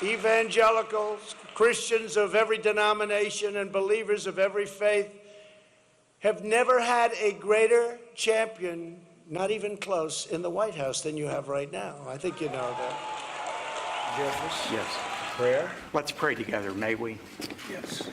evangelicals, Christians of every denomination, and believers of every faith have never had a greater champion, not even close, in the White House than you have right now. I think you know that. Jeffers? Yes. Prayer? Let's pray together, may we? Yes.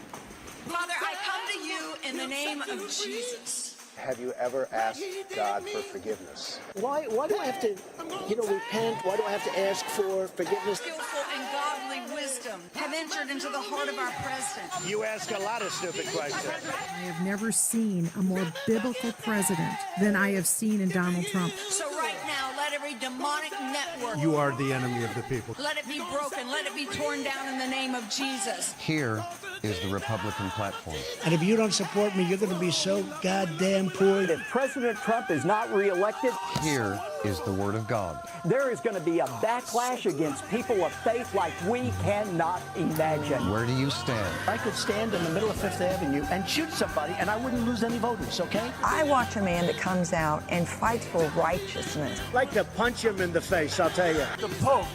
Father, I come to you in the name of Jesus. Have you ever asked God for forgiveness? Why do I have to, repent? Why do I have to ask for forgiveness? Skillful and godly wisdom have entered into the heart of our president. You ask a lot of stupid questions. I have never seen a more biblical president than I have seen in Donald Trump. So right now, let every demonic network... You are the enemy of the people. Let it be broken. Let it be torn down in the name of Jesus. Here is the Republican platform. And if you don't support me, you're going to be so goddamn poor. If President Trump is not reelected, Here is the Word of God. there is going to be a backlash against people of faith like we cannot imagine. Where do you stand? I could stand in the middle of Fifth Avenue and shoot somebody, and I wouldn't lose any voters, okay? I watch a man that comes out and fights for righteousness. I'd like to punch him in the face, I'll tell you. The Pope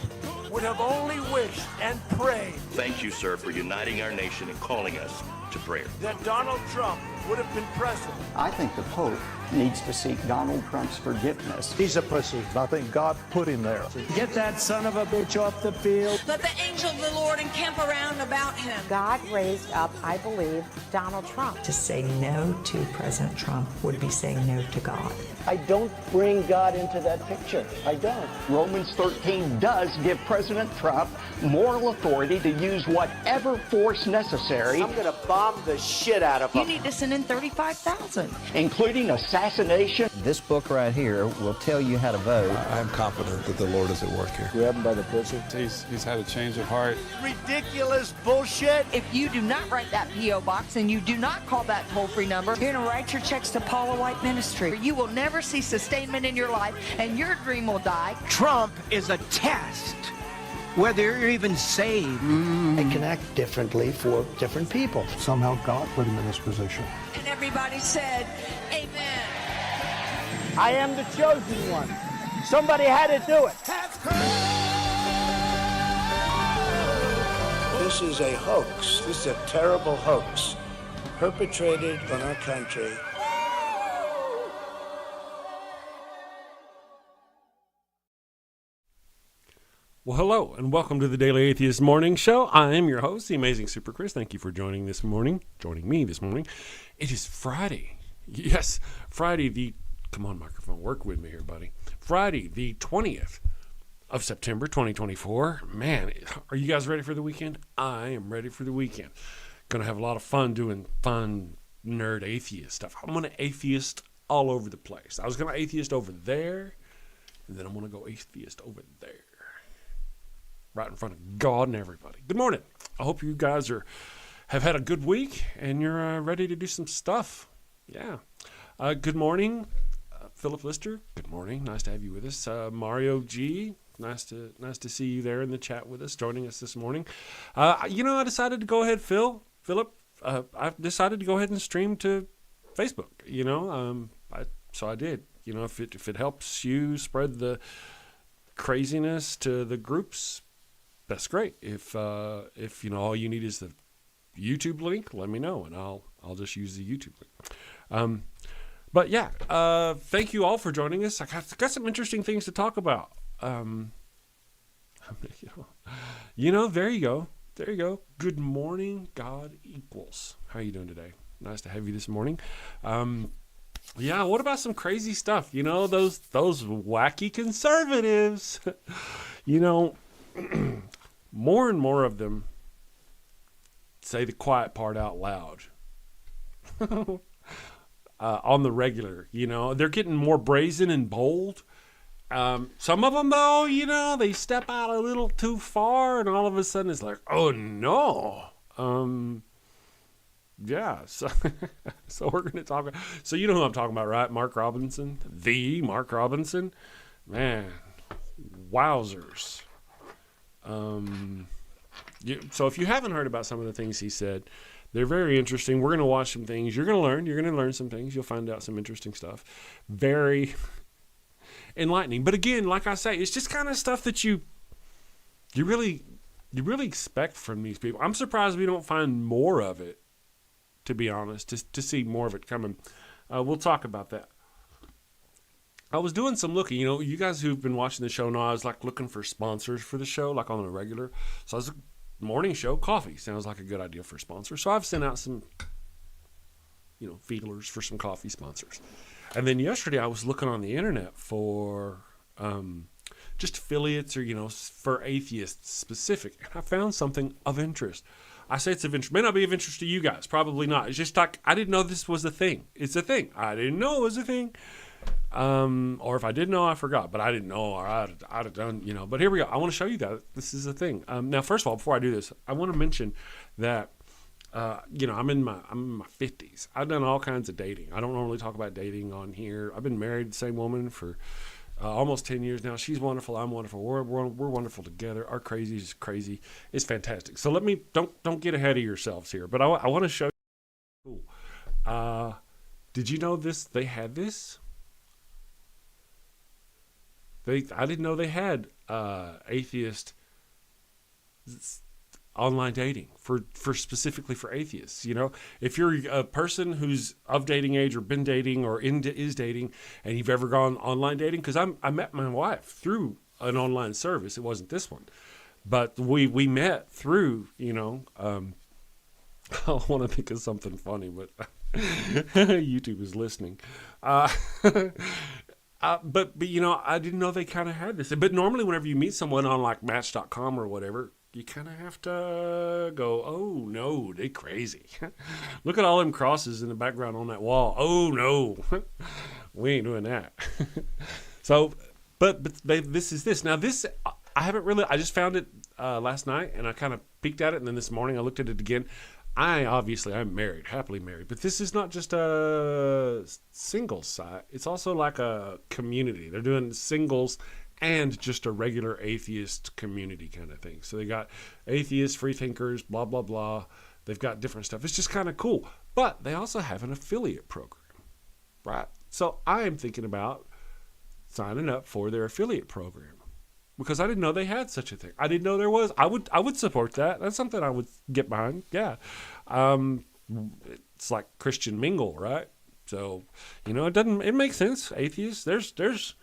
would have only wished and prayed Thank you, sir, for uniting our nation and calling us to prayer. that Donald Trump would have been president. I think the Pope needs to seek Donald Trump's forgiveness. He's a pussy. I think God put him there. Get that son of a bitch off the field. Let the angel of the Lord encamp around about him. God raised up, I believe, Donald Trump. To say no to President Trump would be saying no to God. I don't bring God into that picture. I don't. Romans 13 does give President Trump moral authority to use whatever force necessary, I'm gonna bomb the shit out of You him. need to send in 35,000. including assassination. This book right here will tell you how to vote. I'm confident that the Lord is at work here. Grab him by the pussy. He's had a change of heart. Ridiculous bullshit. If you do not write that P.O. box and you do not call that toll-free number, you're going to write your checks to Paula White Ministry. You will never see sustainment in your life, and your dream will die. Trump is a test. Whether you're even saved. I can act differently for different people. Somehow God put him in this position. And everybody said, amen. I am the chosen one. Somebody had to do it. This is a hoax. This is a terrible hoax perpetrated on our country. Well, hello, and welcome to the Daily Atheist Morning Show. I am your host, the amazing Super Chris. Thank you for joining me this morning. It is Friday. Yes, Friday come on, microphone, work with me here, buddy. Friday, the 20th of September, 2024. Man, are you guys ready for the weekend? I am ready for the weekend. Going to have a lot of fun doing fun nerd atheist stuff. I'm going to atheist all over the place. I was going to atheist over there, and then I'm going to go atheist over there. Right in front of God and everybody. Good morning. I hope you guys have had a good week and you're ready to do some stuff. Yeah. Good morning, Philip Lister. Good morning. Nice to have you with us. Mario G. Nice to see you there in the chat with us, joining us this morning. I decided to go ahead, Philip. I decided to go ahead and stream to Facebook. So I did. If it helps you spread the craziness to the groups, that's great. If all you need is the YouTube link, let me know and I'll just use the YouTube link. But yeah, thank you all for joining us. I got some interesting things to talk about. There you go. There you go. Good morning, God equals. How are you doing today? Nice to have you this morning. Yeah, what about some crazy stuff? Those wacky conservatives. More and more of them say the quiet part out loud on the regular. They're getting more brazen and bold. Some of them, though, they step out a little too far, and all of a sudden it's like, oh no. Yeah, so we're going to talk. So you know who I'm talking about, right? Mark Robinson, the Mark Robinson. Man, wowzers. So if you haven't heard about some of the things he said, they're very interesting. We're going to watch some things. You're going to learn some things. You'll find out some interesting stuff. Very enlightening. But again, like I say, it's just kind of stuff that you really you really expect from these people. I'm surprised we don't find more of it, to be honest, to see more of it coming. We'll talk about that. I was doing some looking. You guys who've been watching the show know I was like looking for sponsors for the show, like on a regular. So I was morning show, coffee sounds like a good idea for sponsors. So I've sent out some, feelers for some coffee sponsors. And then yesterday I was looking on the internet for just affiliates or, for atheists specific. And I found something of interest. I say it's of interest. May not be of interest to you guys. Probably not. It's just like, I didn't know this was a thing. It's a thing. I didn't know it was a thing. Or if I did know, I forgot. But I didn't know, or I'd have done, But here we go. I want to show you that this is a thing. Now, first of all, before I do this, I want to mention that I'm in my 50s. I've done all kinds of dating. I don't normally talk about dating on here. I've been married to the same woman for almost 10 years now. She's wonderful. I'm wonderful. We're wonderful together. Our crazy is crazy. It's fantastic. So don't get ahead of yourselves here. But I want to show you. Did you know this? They had this. I didn't know they had atheist online dating for specifically for atheists. If you're a person who's of dating age or been dating or is dating, and you've ever gone online dating, because I met my wife through an online service. It wasn't this one, but we met through. I want to think of something funny, but YouTube is listening. But I didn't know they kind of had this. But normally whenever you meet someone on like Match.com or whatever, you kind of have to go, oh no, they crazy. Look at all them crosses in the background on that wall. Oh no, we ain't doing that. So, but this is this. Now this, I just found it last night and I kind of peeked at it. And then this morning I looked at it again. I'm married, happily married, but this is not just a single site. It's also like a community. They're doing singles and just a regular atheist community kind of thing. So they got atheists, free thinkers, blah, blah, blah. They've got different stuff. It's just kind of cool. But they also have an affiliate program, right? So I am thinking about signing up for their affiliate program, because I didn't know they had such a thing. I didn't know there was. I would support that. That's something I would get behind. Yeah. It's like Christian mingle, right? So, it makes sense. Atheists, there's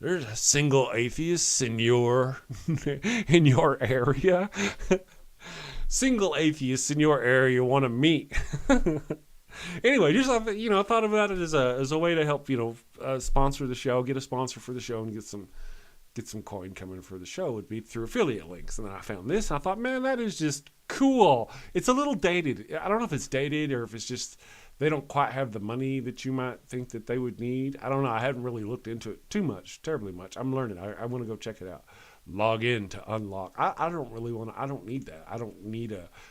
a single atheist in your area. Single atheists in your area want to meet. Anyway, just I thought about it as a way to help sponsor the show, get a sponsor for the show, and get some coin coming for the show would be through affiliate links. And then I found this. And I thought, man, that is just cool. It's a little dated. I don't know if it's dated or if it's just they don't quite have the money that you might think that they would need. I don't know. I haven't really looked into it terribly much. I'm learning. I want to go check it out. Log in to unlock. I don't really want to. I don't need that.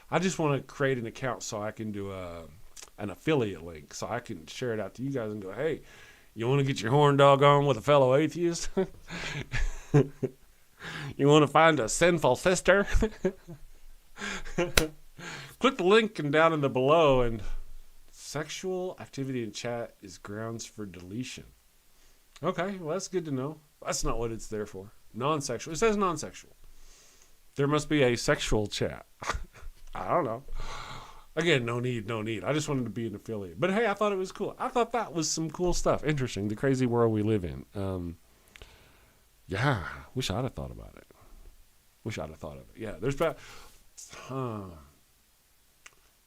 I just want to create an account so I can do an affiliate link so I can share it out to you guys and go, hey, you want to get your horn dog on with a fellow atheist? You want to find a sinful sister? Click the link down in the below, and sexual activity in chat is grounds for deletion. Okay, well, that's good to know. That's not what it's there for. Non-sexual. It says non-sexual. There must be a sexual chat. I don't know. Again, no need. I just wanted to be an affiliate. But hey, I thought it was cool. I thought that was some cool stuff. Interesting. The crazy world we live in. Yeah, wish I'd have thought about it. Yeah, there's about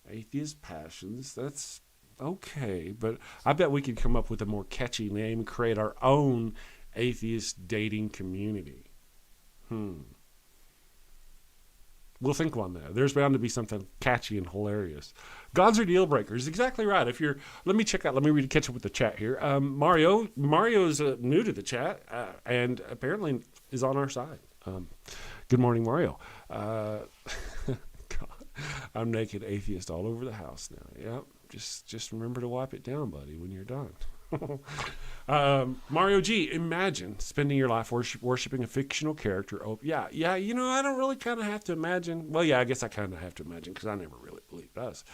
atheist passions. That's okay. But I bet we could come up with a more catchy name and create our own atheist dating community. We'll think on that. There's bound to be something catchy and hilarious. Gods are deal breakers. Exactly right. Let me catch up with the chat here. Mario's new to the chat and apparently is on our side. Good morning, Mario. God, I'm naked atheist all over the house now. Yep. Just remember to wipe it down, buddy, when you're done. Mario G, imagine spending your life worshiping a fictional character. Yeah. I don't really kind of have to imagine. Well, yeah, I guess I kind of have to imagine because I never really believed us.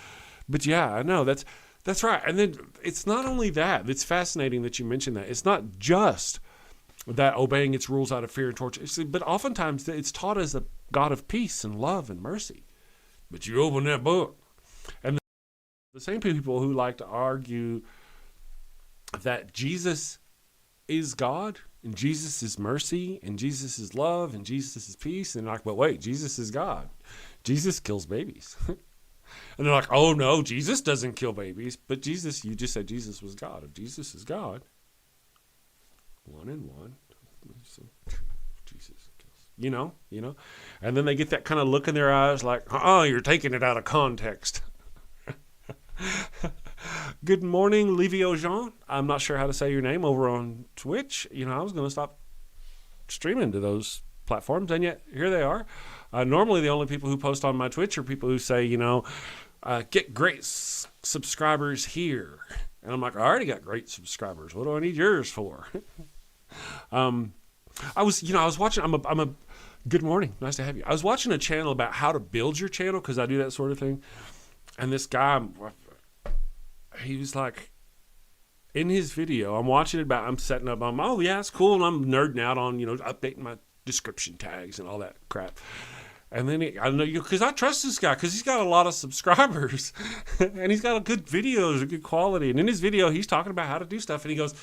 But yeah, I know that's right. And then it's not only that. It's fascinating that you mentioned that. It's not just that obeying its rules out of fear and torture. See, but oftentimes it's taught as a God of peace and love and mercy. But you open that book, and the same people who like to argue that Jesus is God and Jesus is mercy and Jesus is love and Jesus is peace, and like, but wait, Jesus is God. Jesus kills babies. And they're like, oh no, Jesus doesn't kill babies. But Jesus, you just said Jesus was God. If Jesus is God, 1 and 1, so Jesus kills. You know. And then they get that kind of look in their eyes like, you're taking it out of context. Good morning, Livio Jean. I'm not sure how to say your name over on Twitch. I was going to stop streaming to those platforms, and yet here they are. Normally, the only people who post on my Twitch are people who say, get great subscribers here. And I'm like, I already got great subscribers. What do I need yours for? I was watching. I'm a. Good morning. Nice to have you. I was watching a channel about how to build your channel because I do that sort of thing. And this guy, he was like, in his video, I'm watching it I'm setting up. Oh yeah, it's cool, and I'm nerding out on updating my description tags and all that crap. And then I know because I trust this guy because he's got a lot of subscribers and he's got a good videos, a good quality. And in his video, he's talking about how to do stuff. And he goes,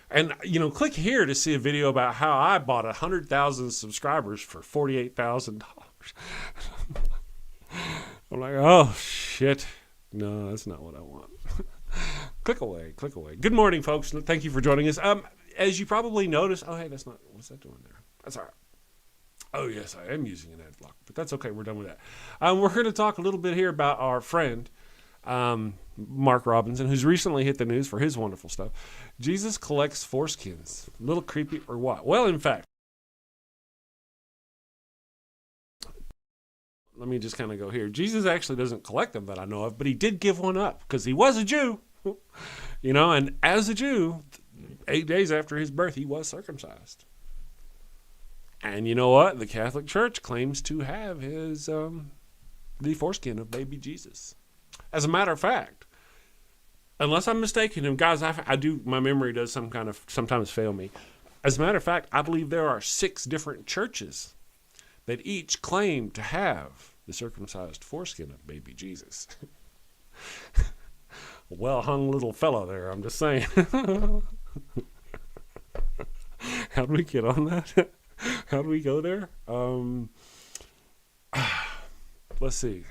and click here to see a video about how I bought 100,000 subscribers for $48,000. I'm like, oh shit, no, that's not what I want. Click away. Good morning, folks. Thank you for joining us. As you probably noticed, oh hey, that's not what's that doing there? That's all right. Oh, yes, I am using an ad block, but that's okay. We're done with that. We're going to talk a little bit here about our friend, Mark Robinson, who's recently hit the news for his wonderful stuff. Jesus collects foreskins. A little creepy or what? Well, in fact, let me just kind of go here. Jesus actually doesn't collect them that I know of, but he did give one up because he was a Jew, and as a Jew, 8 days after his birth, he was circumcised. And you know what? The Catholic Church claims to have his the foreskin of baby Jesus. As a matter of fact, unless I'm mistaken, and guys, I do. My memory does sometimes fail me. As a matter of fact, I believe there are 6 different churches that each claim to have the circumcised foreskin of baby Jesus. Well hung little fellow there. I'm just saying. How do we get on that? How do we go there? Let's see.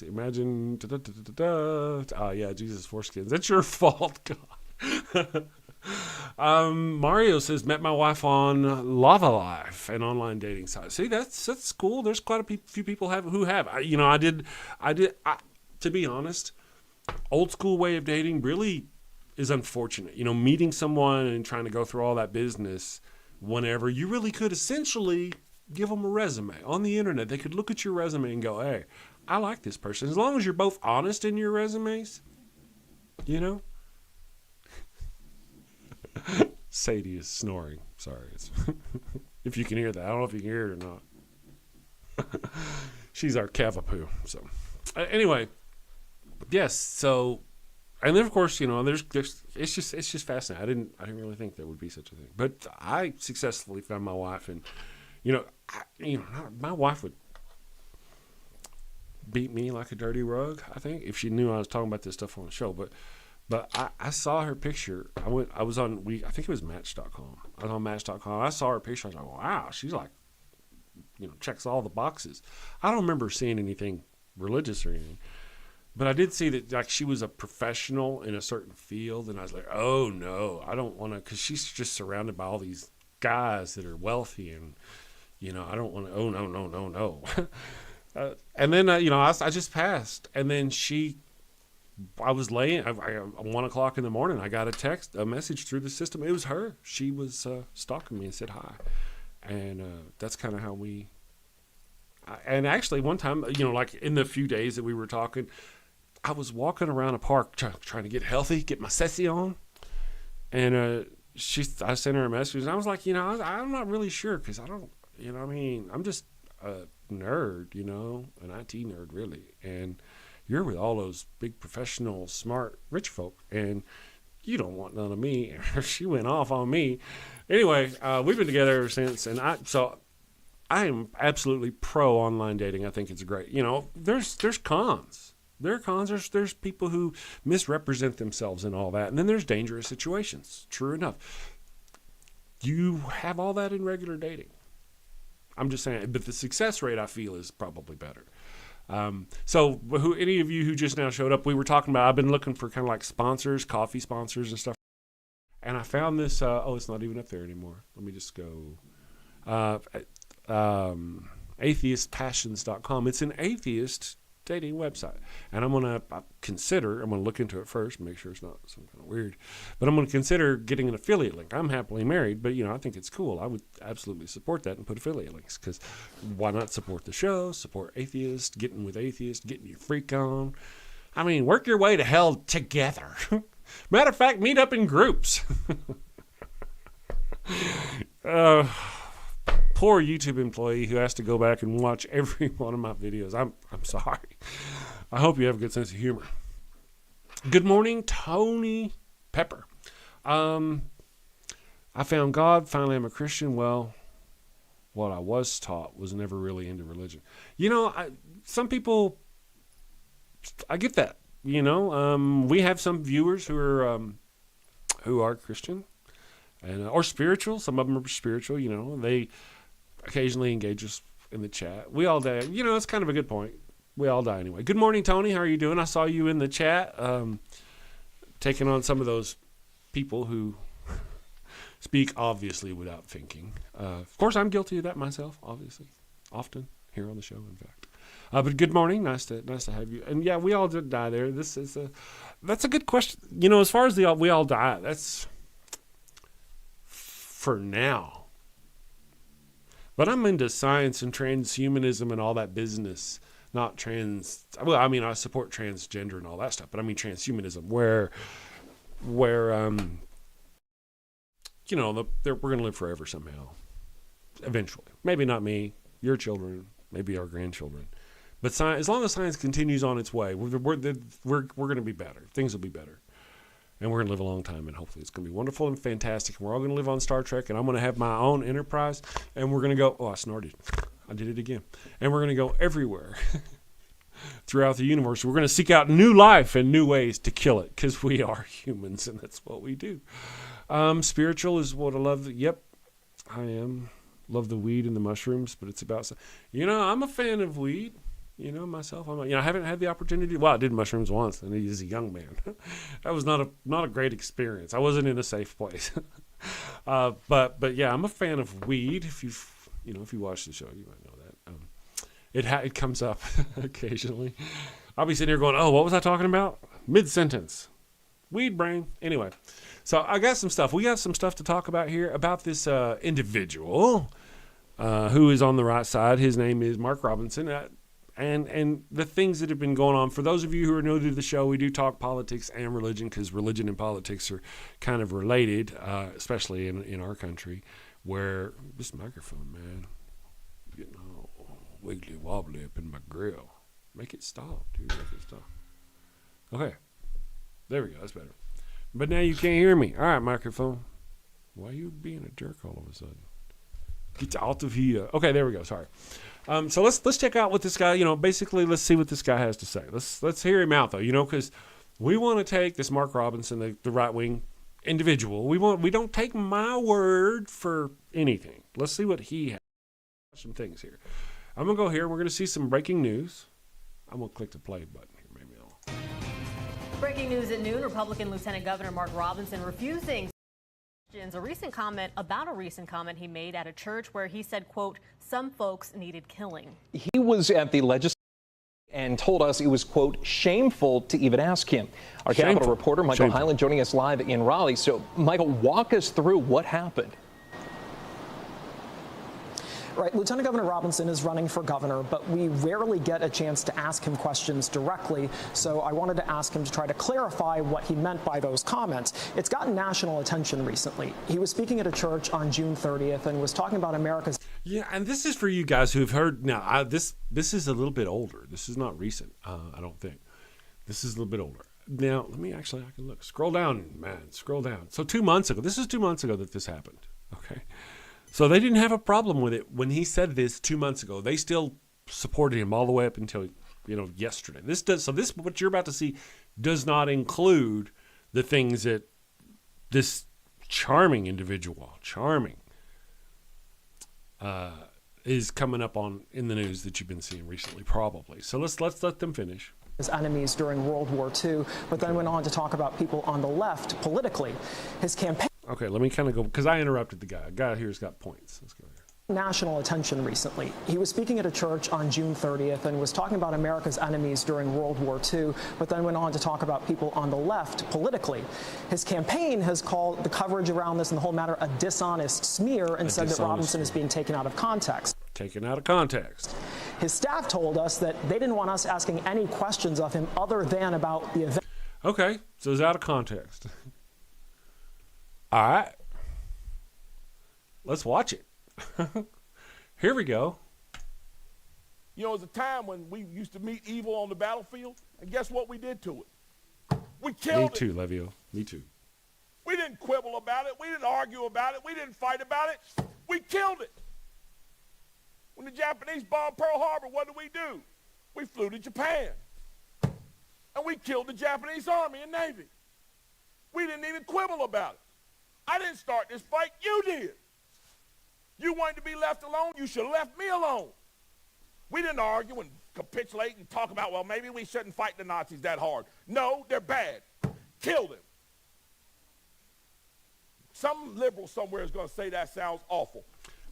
Imagine. Yeah, Jesus foreskins. That's your fault, God. Mario says, met my wife on Lava Life, an online dating site. See, that's cool. There's quite a few people who have. I did. To be honest, old school way of dating really is unfortunate. Meeting someone and trying to go through all that business. Whenever you really could essentially give them a resume on the internet, they could look at your resume and go, hey, I like this person. As long as you're both honest in your resumes, Sadie is snoring. Sorry. If you can hear that. I don't know if you can hear it or not. She's our cavapoo. So anyway, yes. So, and then of course, there's it's just fascinating. I didn't really think there would be such a thing, but I successfully found my wife, and my wife would beat me like a dirty rug, I think, if she knew I was talking about this stuff on the show. But I saw her picture. I was on I think it was Match.com. I was on Match.com. I saw her picture. I was like, wow, she's like, checks all the boxes. I don't remember seeing anything religious or anything. But I did see that like she was a professional in a certain field, and I was like, oh no, I don't want to, because she's just surrounded by all these guys that are wealthy, and I don't want to. Oh no. And then I just passed, and then I was laying at 1 o'clock in the morning. I got a message through the system. It was her. She was stalking me and said hi, and that's kind of how we. And actually, one time, like in the few days that we were talking, I was walking around a park trying to get healthy, get my sessi on, and I sent her a message, and I was like, I'm not really sure because I don't, I'm just a nerd, an IT nerd really, and you're with all those big professional, smart, rich folk, and you don't want none of me. She went off on me. Anyway, we've been together ever since, and I am absolutely pro online dating. I think it's great. You know, there's cons. There are cons. There's people who misrepresent themselves and all that, and then there's dangerous situations. True enough. You have all that in regular dating. I'm just saying, but the success rate I feel is probably better. So any of you who just now showed up, we were talking about, I've been looking for kind of like sponsors, coffee sponsors and stuff. And I found this, it's not even up there anymore. Let me just go. Atheistpassions.com. It's an atheist dating website. And I'm going to look into it first, make sure it's not some kind of weird. But I'm going to consider getting an affiliate link. I'm happily married, but, I think it's cool. I would absolutely support that and put affiliate links, because why not support the show, support atheists, getting with atheists, getting your freak on. I mean, work your way to hell together. Matter of fact, meet up in groups. Poor YouTube employee who has to go back and watch every one of my videos. I'm sorry. I hope you have a good sense of humor. Good morning, Tony Pepper. I found God. Finally, I'm a Christian. Well, what I was taught was never really into religion. Some people, I get that. We have some viewers who are Christian and or spiritual. Some of them are spiritual. They occasionally engage us in the chat. We all die. It's kind of a good point. We all die anyway. Good morning, Tony. How are you doing? I saw you in the chat, taking on some of those people who speak obviously without thinking. Of course, I'm guilty of that myself. Obviously, often here on the show. In fact. But good morning. Nice to have you. And yeah, we all did die there. That's a good question. As far as we all die, that's for now. But I'm into science and transhumanism and all that business. Not trans. Well, I mean, I support transgender and all that stuff. But I mean transhumanism, where we're going to live forever somehow. Eventually, maybe not me, your children, maybe our grandchildren. But science, as long as science continues on its way, we're going to be better. Things will be better. And we're going to live a long time, and hopefully it's going to be wonderful and fantastic. And we're all going to live on Star Trek, and I'm going to have my own enterprise, and we're going to go, I snorted. I did it again. And we're going to go everywhere throughout the universe. We're going to seek out new life and new ways to kill it, because we are humans, and that's what we do. Spiritual is what I love. Yep, I am. Love the weed and the mushrooms, but it's about, I'm a fan of weed. Myself, I haven't had the opportunity. Well, I did mushrooms once, and as a young man, that was not a great experience. I wasn't in a safe place. But yeah, I'm a fan of weed. If you watch the show, you might know that. It comes up occasionally. I'll be sitting here going, "Oh, what was I talking about?" Mid-sentence, weed brain. Anyway, so I got some stuff. We got some stuff to talk about here about this individual who is on the right side. His name is Mark Robinson. And the things that have been going on. For those of you who are new to the show, we do talk politics and religion, because religion and politics are kind of related, especially in our country, where this microphone, man, getting all wiggly wobbly up in my grill. Make it stop, dude. Make it stop. Okay. There we go. That's better. But now you can't hear me. All right, microphone. Why are you being a jerk all of a sudden? Get out of here. Okay, there we go. Sorry. So let's check out what this guy, basically let's see what this guy has to say. Let's hear him out though, because we want to take this Mark Robinson, the right-wing individual. We don't take my word for anything. Let's see what he has. Some things here. I'm going to go here. We're going to see some breaking news. I'm going to click the play button here. Maybe I'll. Breaking news at noon, Republican Lieutenant Governor Mark Robinson refusing a recent comment he made at a church where he said, quote, some folks needed killing. He was at the legislature and told us it was, quote, shameful to even ask him. Our Capitol reporter, Michael Hyland, joining us live in Raleigh. So, Michael, walk us through what happened. Right. Lieutenant Governor Robinson is running for governor, but we rarely get a chance to ask him questions directly. So I wanted to ask him to try to clarify what he meant by those comments. It's gotten national attention recently. He was speaking at a church on June 30th and was talking about America's. Yeah, and this is for you guys who've heard. Now, this is a little bit older. This is not recent, I don't think. This is a little bit older. Now, I can look. Scroll down, man. Scroll down. So 2 months ago, this is 2 months ago that this happened. Okay. So they didn't have a problem with it when he said this 2 months ago. They still supported him all the way up until, yesterday. So what you're about to see does not include the things that this charming individual, is coming up in the news that you've been seeing recently, probably. So let's let them finish. His enemies during World War II, but then went on to talk about people on the left politically. His campaign. Okay, let me kind of go, because I interrupted the guy. A guy here's got points. Let's go here. National attention recently. He was speaking at a church on June 30th and was talking about America's enemies during World War II, but then went on to talk about people on the left politically. His campaign has called the coverage around this and the whole matter a dishonest smear and said that Robinson is being taken out of context. Taken out of context. His staff told us that they didn't want us asking any questions of him other than about the event. Okay, so it's out of context. All right. Let's watch it. Here we go. You know, it was a time when we used to meet evil on the battlefield, and guess what we did to it? We killed it. Me too, Levio. Me too. We didn't quibble about it. We didn't argue about it. We didn't fight about it. We killed it. When the Japanese bombed Pearl Harbor, what did we do? We flew to Japan, and we killed the Japanese Army and Navy. We didn't even quibble about it. I didn't start this fight. You did. You wanted to be left alone, you should have left me alone. We didn't argue and capitulate and talk about, well, maybe we shouldn't fight the Nazis that hard. No, they're bad. Kill them. Some liberal somewhere is going to say that sounds awful.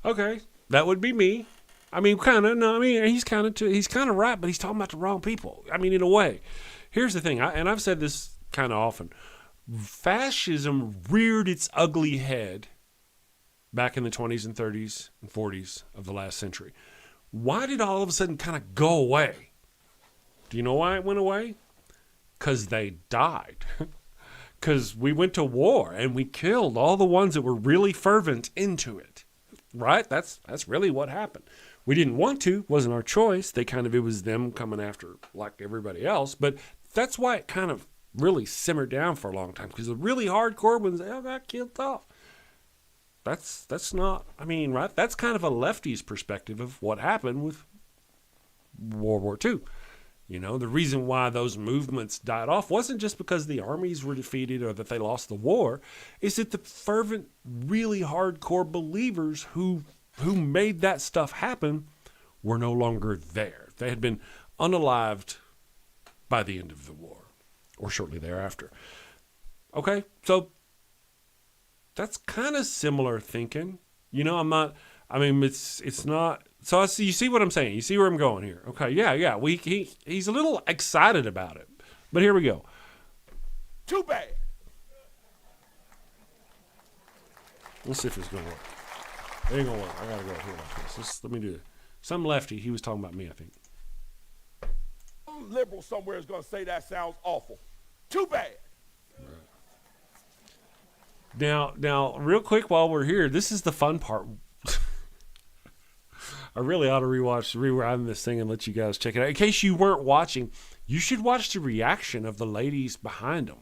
Okay, that would be me. I mean, kind of. No, I mean, he's kind of right, but he's talking about the wrong people. I mean, in a way. Here's the thing, and I've said this kind of often. Fascism reared its ugly head back in the 20s and 30s and 40s of the last century. Why did all of a sudden kind of go away? Do you know why it went away? Because they died. Because we went to war and we killed all the ones that were really fervent into it. Right? That's really what happened. We didn't want to. Wasn't our choice. It was them coming after like everybody else. But that's why it kind of really simmered down for a long time. Because the really hardcore ones, they all got killed off. That's not, I mean, right? That's kind of a lefty's perspective of what happened with World War II. You know, the reason why those movements died off wasn't just because the armies were defeated or that they lost the war. It's that the fervent, really hardcore believers who made that stuff happen were no longer there. They had been unalived by the end of the war or shortly thereafter. Okay, so that's kind of similar thinking. You know, it's not. So you see what I'm saying? You see where I'm going here? Okay, yeah. He's a little excited about it. But here we go. Too bad. Let's see if it's going to work. It ain't going to work. I got to go here like this. Let me do it. Some lefty, he was talking about me, I think. Some liberal somewhere is going to say that sounds awful. Too bad. Now, real quick while we're here, this is the fun part. I really ought to rewind this thing and let you guys check it out. In case you weren't watching, you should watch the reaction of the ladies behind them.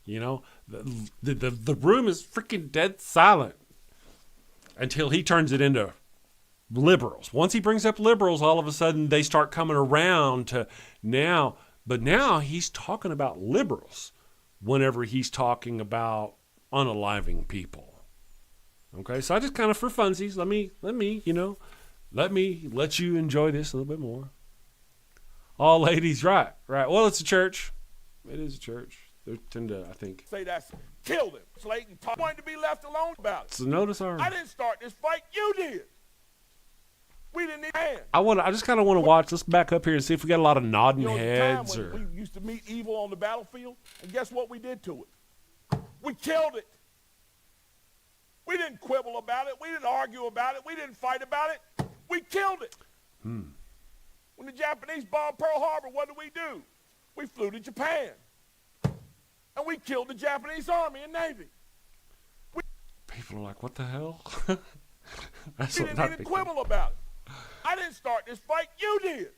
You know, the room is freaking dead silent until he turns it into liberals. Once he brings up liberals, all of a sudden they start coming around to now. But now he's talking about liberals whenever he's talking about unaliving people. Okay, so I just kind of for funsies, let me let you enjoy this a little bit more. All ladies, right. Well, it's a church. It is a church. They tend to, I think. Say that's killed him. Slayton wanted to be left alone about it. So notice I didn't start this fight. You did. We didn't even. I just kind of want to watch. Let's back up here and see if we got a lot of nodding heads. Or we used to meet evil on the battlefield, and guess what we did to it? We killed it. We didn't quibble about it. We didn't argue about it. We didn't fight about it. We killed it. When the Japanese bombed Pearl Harbor, what did we do? We flew to Japan, and we killed the Japanese Army and Navy. People are like, what the hell? We didn't even quibble about it. I didn't start this fight. You did.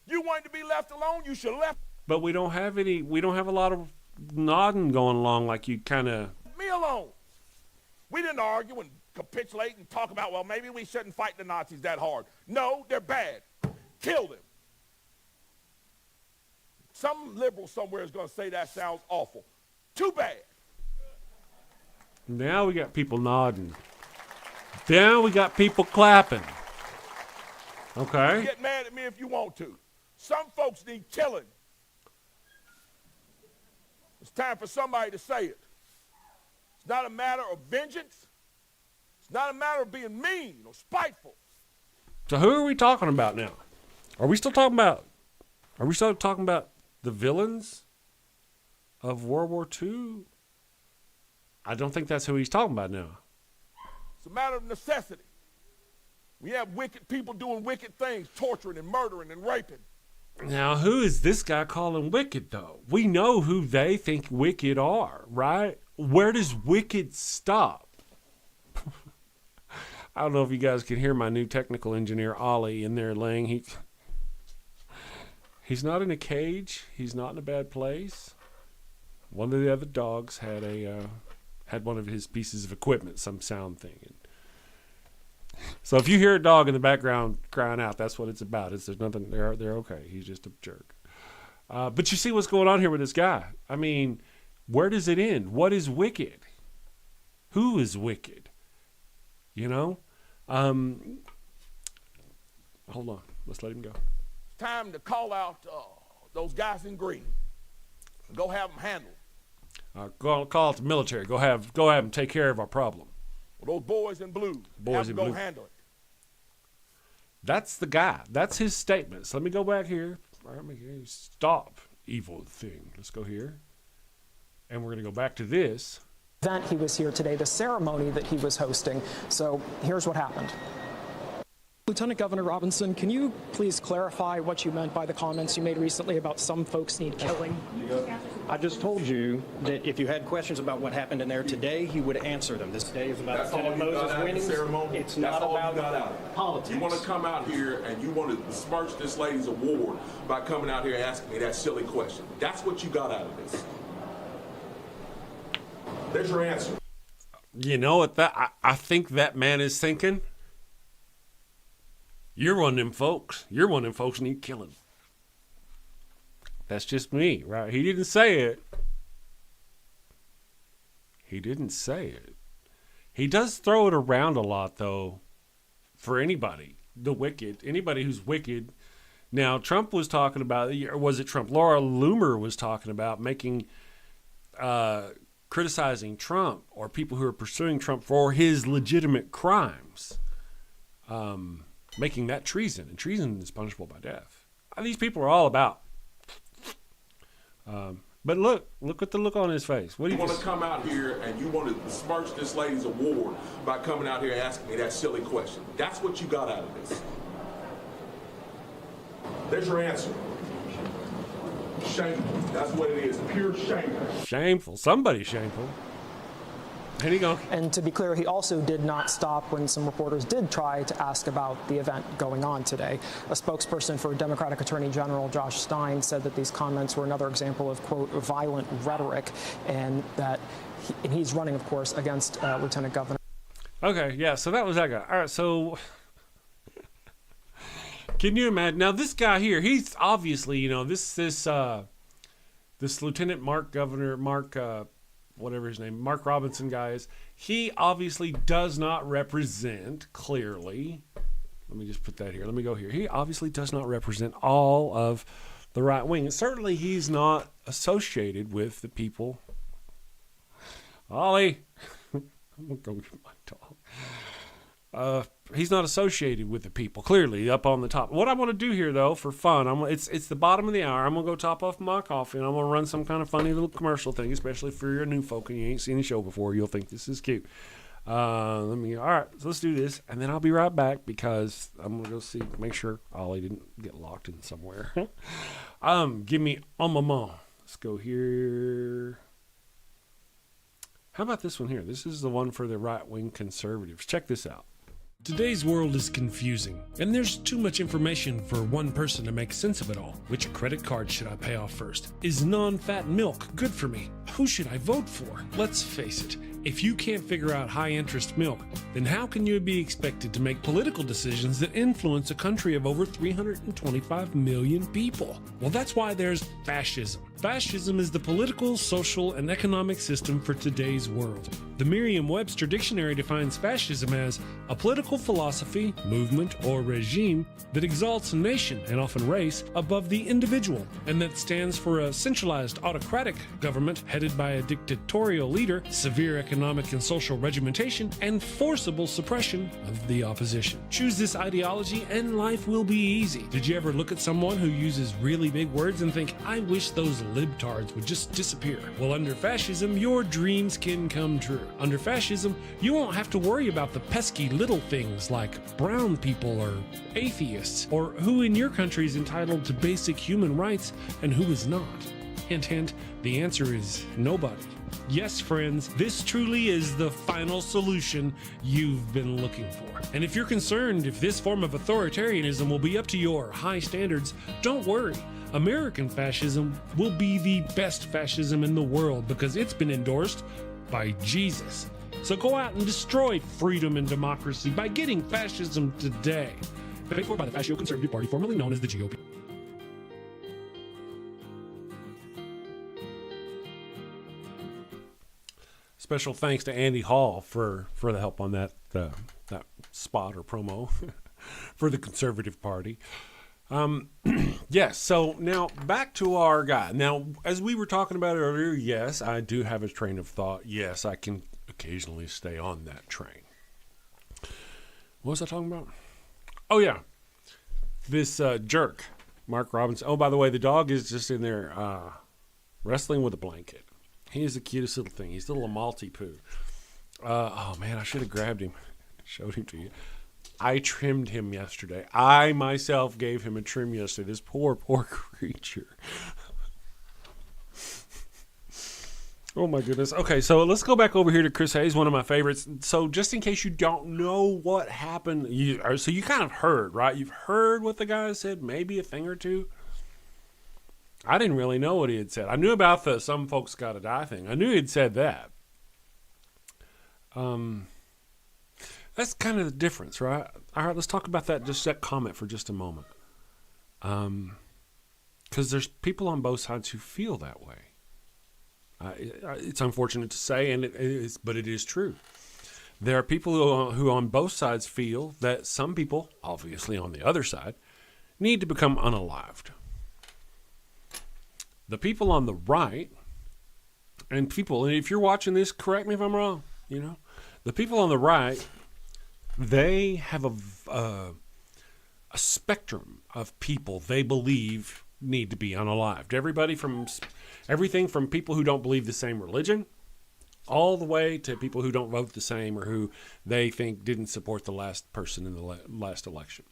You wanted to be left alone. You should have left. but we don't have a lot of nodding going along like you kind of. Me alone. We didn't argue and capitulate and talk about, well, maybe we shouldn't fight the Nazis that hard. No, they're bad. Kill them. Some liberal somewhere is going to say that sounds awful. Too bad. Now we got people nodding. Now we got people clapping. Okay. Get mad at me if you want to. Some folks need killing. It's time for somebody to say it. It's not a matter of vengeance. It's not a matter of being mean or spiteful. So who are we talking about now? Are we still talking about the villains of World War II? I don't think that's who he's talking about now. It's a matter of necessity. We have wicked people doing wicked things, torturing and murdering and raping. Now, who is this guy calling wicked, though? We know who they think wicked are, right? Where does wicked stop? I don't know if you guys can hear my new technical engineer, Ollie, in there laying. He's not in a cage. He's not in a bad place. One of the other dogs had one of his pieces of equipment, some sound thing. So if you hear a dog in the background crying out, that's what it's about. There's nothing. They're okay. He's just a jerk. But you see what's going on here with this guy. I mean, where does it end? What is wicked? Who is wicked? You know? Hold on. Let's let him go. It's time to call out those guys in green. Go have them handled. Call out the military. Go have them take care of our problem. Well, those boys in blue. Boys in blue. Go handle it. That's the guy. That's his statement. So let me go back here. All right, stop, evil thing. Let's go here. And we're going to go back to this. Event he was here today, the ceremony that he was hosting. So here's what happened. Lieutenant Governor Robinson, can you please clarify what you meant by the comments you made recently about some folks need killing? I just told you that if you had questions about what happened in there today, he would answer them. This day is about Lieutenant Moses winning. It's not about politics. You want to come out here and you want to besmirch this lady's award by coming out here and asking me that silly question. That's what you got out of this. There's your answer. You know what I think that man is thinking? You're one of them folks. You're one of them folks need killing. That's just me, right? He didn't say it. He didn't say it. He does throw it around a lot, though, for anybody. The wicked. Anybody who's wicked. Now, Trump was talking about, or was it Trump? Laura Loomer was talking about criticizing Trump or people who are pursuing Trump for his legitimate crimes. Making that treason, and treason is punishable by death. These people are all about. But look at the look on his face. What do you want to come out here and you want to besmirch this lady's award by coming out here and asking me that silly question. That's what you got out of this. There's your answer. Shameful. That's what it is. Pure shameful. Shameful. Somebody's shameful. And to be clear, he also did not stop when some reporters did try to ask about the event going on today. A spokesperson for Democratic Attorney General Josh Stein said that these comments were another example of, quote, violent rhetoric, and that he's running, of course, against Lieutenant Governor. Okay, yeah, so that was that guy. All right, so can you imagine? Now, this guy here, he's obviously, this Lieutenant Mark whatever his name, Mark Robinson guy is, he obviously does not represent, clearly, let me just put that here, let me go here, he obviously does not represent all of the right wing. And certainly he's not associated with the people. Ollie, I'm going to go get my dog. He's not associated with the people, clearly, up on the top. What I want to do here, though, for fun, it's the bottom of the hour. I'm going to go top off my coffee, and I'm going to run some kind of funny little commercial thing, especially for your new folk and you ain't seen the show before. You'll think this is cute. All right, so let's do this, and then I'll be right back because I'm going to go make sure Ollie didn't get locked in somewhere. Give me un moment. Let's go here. How about this one here? This is the one for the right-wing conservatives. Check this out. Today's world is confusing, and there's too much information for one person to make sense of it all. Which credit card should I pay off first? Is non-fat milk good for me? Who should I vote for? Let's face it, if you can't figure out high-interest milk, then how can you be expected to make political decisions that influence a country of over 325 million people? Well, that's why there's fascism. Fascism is the political, social, and economic system for today's world. The Merriam-Webster dictionary defines fascism as a political philosophy, movement, or regime that exalts a nation, and often race, above the individual, and that stands for a centralized autocratic government headed by a dictatorial leader, severe economic and social regimentation, and forcible suppression of the opposition. Choose this ideology and life will be easy. Did you ever look at someone who uses really big words and think, I wish those libtards would just disappear? Well, under fascism, your dreams can come true. Under fascism, you won't have to worry about the pesky little things like brown people or atheists, or who in your country is entitled to basic human rights and who is not. Hint, hint, the answer is nobody. Yes, friends, this truly is the final solution you've been looking for. And if you're concerned if this form of authoritarianism will be up to your high standards, don't worry. American fascism will be the best fascism in the world because it's been endorsed by Jesus. So go out and destroy freedom and democracy by getting fascism today. Paid for by the Fascio-Conservative Party, formerly known as the GOP. Special thanks to Andy Hall for the help on that spot or promo for the Conservative Party. Yes, so now back to our guy. Now, as we were talking about earlier, yes, I do have a train of thought. Yes, I can occasionally stay on that train. What was I talking about? Oh, yeah. This jerk, Mark Robinson. Oh, by the way, the dog is just in there wrestling with a blanket. He is the cutest little thing. He's a little Maltipoo. Oh, man, I should have grabbed him, showed him to you. I trimmed him yesterday. I myself gave him a trim yesterday. This poor creature. Oh, my goodness. Okay, so let's go back over here to Chris Hayes, one of my favorites. So just in case you don't know what happened, so you kind of heard, right? You've heard what the guy said, maybe a thing or two. I didn't really know what he had said. I knew about the some folks gotta die thing. I knew he had said that. That's kind of the difference, right? All right, let's talk about that comment for just a moment. Because there's people on both sides who feel that way. It's unfortunate to say, but it is true. There are people who on both sides feel that some people, obviously on the other side, need to become unalived. The people on the right, and if you're watching this, correct me if I'm wrong, the people on the right, they have a spectrum of people they believe need to be unalived. Everything from people who don't believe the same religion, all the way to people who don't vote the same or who they think didn't support the last person in the last election.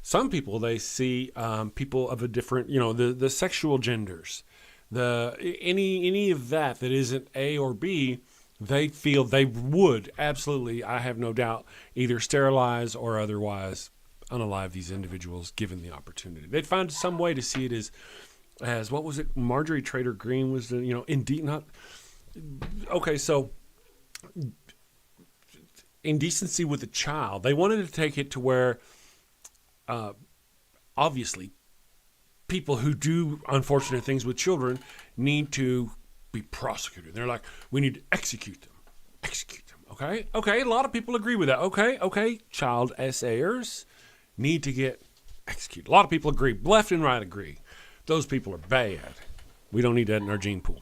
Some people, they see people of a different, the sexual genders, any of that isn't A or B, they feel they would absolutely, I have no doubt, either sterilize or otherwise unalive these individuals given the opportunity. They'd find some way to see it as what was it? Marjorie Trader Green was indeed not. Okay, so indecency with a child. They wanted to take it to where, obviously, people who do unfortunate things with children need to be prosecuted. They're like, we need to execute them. Okay, a lot of people agree with that. Okay, child SAers need to get executed. A lot of people agree, left and right agree. Those people are bad. We don't need that in our gene pool.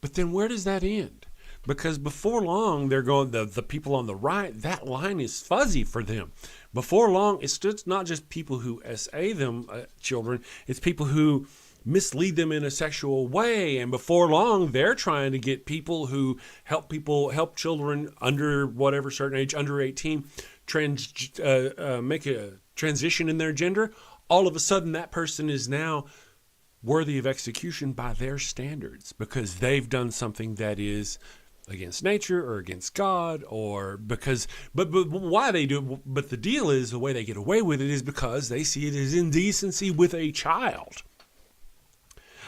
But then where does that end? Because before long, they're going, the people on the right, that line is fuzzy for them. Before long, it's just not just people who SA them children, it's people who mislead them in a sexual way. And before long, they're trying to get people who help children under whatever certain age, under 18, make a transition in their gender. All of a sudden, that person is now worthy of execution by their standards because they've done something that is against nature or against God, or because, but why they do it. But the deal is, the way they get away with it is because they see it as indecency with a child.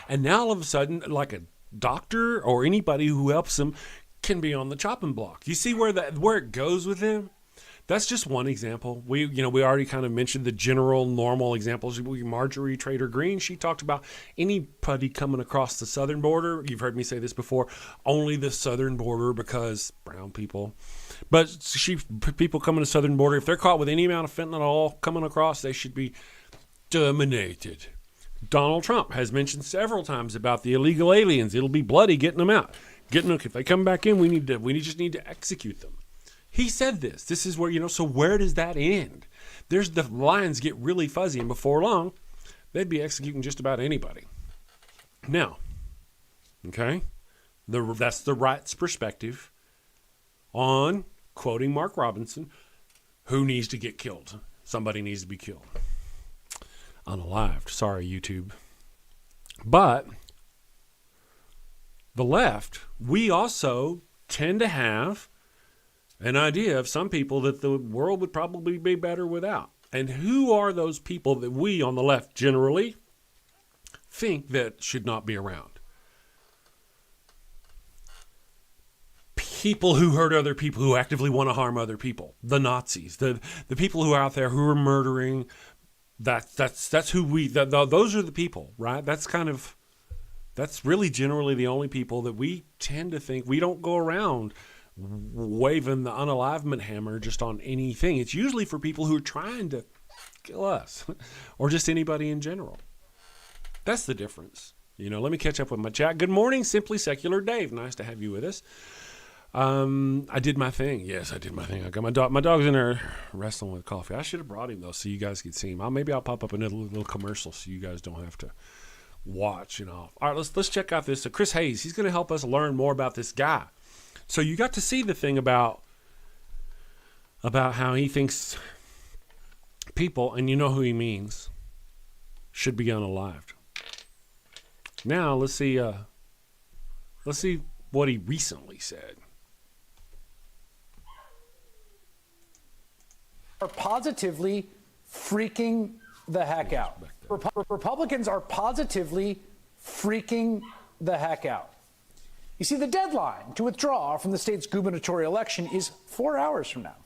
And now all of a sudden, like a doctor or anybody who helps them can be on the chopping block. You see where it goes with them? That's just one example. We already kind of mentioned the general normal examples. Marjorie Trader Green, she talked about anybody coming across the southern border. You've heard me say this before, only the southern border because brown people. But people coming to the southern border, if they're caught with any amount of fentanyl coming across, they should be terminated. Donald Trump has mentioned several times about the illegal aliens. It'll be bloody getting them out. If they come back in, we just need to execute them. He said this. This is where, so where does that end? The lines get really fuzzy, and before long, they'd be executing just about anybody. Now, okay, that's the right's perspective on, quoting Mark Robinson, who needs to get killed. Somebody needs to be killed. Unalived. Sorry, YouTube. But the left, we also tend to have an idea of some people that the world would probably be better without. And who are those people that we on the left generally think that should not be around? People who hurt other people, who actively want to harm other people. The Nazis, the people who are out there who are murdering. That's who those are the people, right? That's really generally the only people that we tend to think. We don't go around waving the unalivement hammer just on anything. It's usually for people who are trying to kill us or just anybody in general. That's the difference. Let me catch up with my chat. Good morning, Simply Secular Dave. Nice to have you with us. I did my thing. Yes, I did my thing. I got my dog. My dog's in there wrestling with coffee. I should have brought him though, so you guys could see him. Maybe I'll pop up another little commercial so you guys don't have to watch. All right, let's check out this. Chris Hayes. He's going to help us learn more about this guy. So you got to see the thing about how he thinks people, and you know who he means, should be unalived. Now let's see what he recently said. Are positively freaking the heck out. Republicans are positively freaking the heck out. You see, the deadline to withdraw from the state's gubernatorial election is 4 hours from now.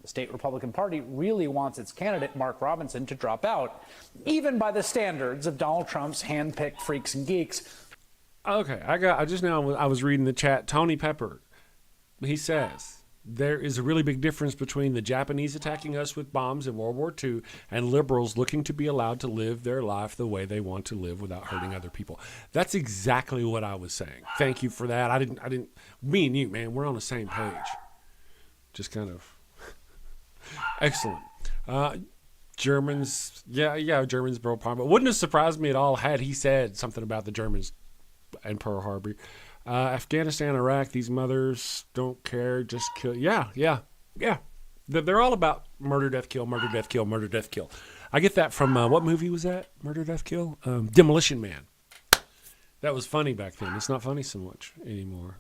The state Republican Party really wants its candidate, Mark Robinson, to drop out, even by the standards of Donald Trump's hand-picked freaks and geeks. Okay, I was reading the chat. Tony Pepper, he says, there is a really big difference between the Japanese attacking us with bombs in World War II and liberals looking to be allowed to live their life the way they want to live without hurting other people. That's exactly what I was saying. Thank you for that. I didn't, me and you, man, we're on the same page. Just kind of excellent. Germans, Germans broke Pearl Harbor. Wouldn't have surprised me at all had he said something about the Germans and Pearl Harbor. Afghanistan, Iraq, these mothers don't care, just kill. Yeah. They're all about murder, death, kill, murder, death, kill, murder, death, kill. I get that from, what movie was that? Murder, death, kill? Demolition Man. That was funny back then. It's not funny so much anymore.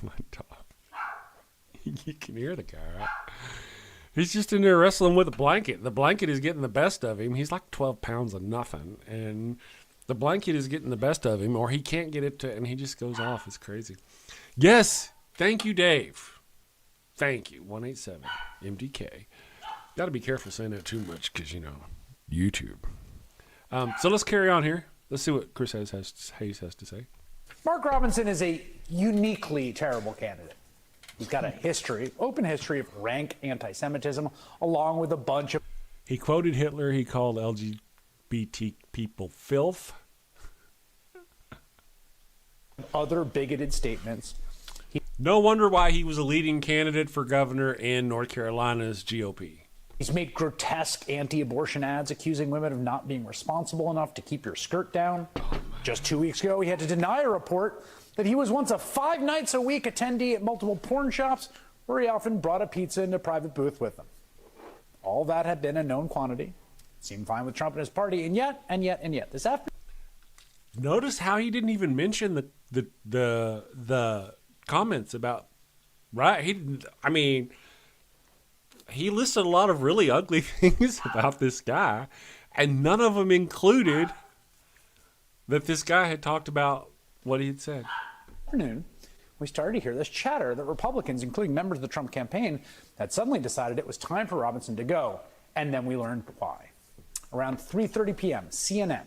My dog. You can hear the guy, right? He's just in there wrestling with a blanket. The blanket is getting the best of him. He's like 12 pounds of nothing, and the blanket is getting the best of him, or he can't get it to, and he just goes off. It's crazy. Yes. Thank you, Dave. Thank you. 187 MDK. Got to be careful saying that too much because, YouTube. So let's carry on here. Let's see what Chris Hayes has to say. Mark Robinson is a uniquely terrible candidate. He's got a open history of rank anti-Semitism, along with a bunch of... He quoted Hitler. He called LGBT people filth. Other bigoted statements. No wonder why he was a leading candidate for governor in North Carolina's GOP. He's made grotesque anti-abortion ads accusing women of not being responsible enough to keep your skirt down. Just 2 weeks ago, he had to deny a report that he was once a 5 nights a week attendee at multiple porn shops where he often brought a pizza into a private booth with him. All that had been a known quantity. Seemed fine with Trump and his party, and yet, this afternoon. Notice how he didn't even mention the comments about, right? He listed a lot of really ugly things about this guy, and none of them included that this guy had talked about what he had said. Afternoon, we started to hear this chatter that Republicans, including members of the Trump campaign, had suddenly decided it was time for Robinson to go. And then we learned why. Around 3:30 p.m., CNN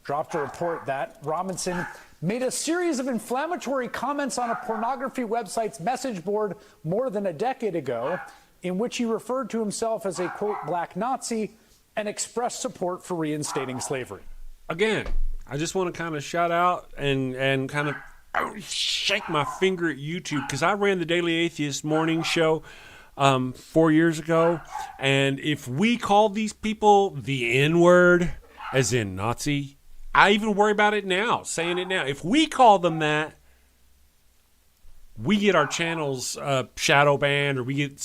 dropped a report that Robinson made a series of inflammatory comments on a pornography website's message board more than a decade ago, in which he referred to himself as a, quote, black Nazi and expressed support for reinstating slavery. Again, I just want to kind of shout out and kind of shake my finger at YouTube, because I ran the Daily Atheist Morning Show 4 years ago, and if we call these people the N-word, as in Nazi, I even worry about it now, saying it now. If we call them that, we get our channels shadow banned, or we get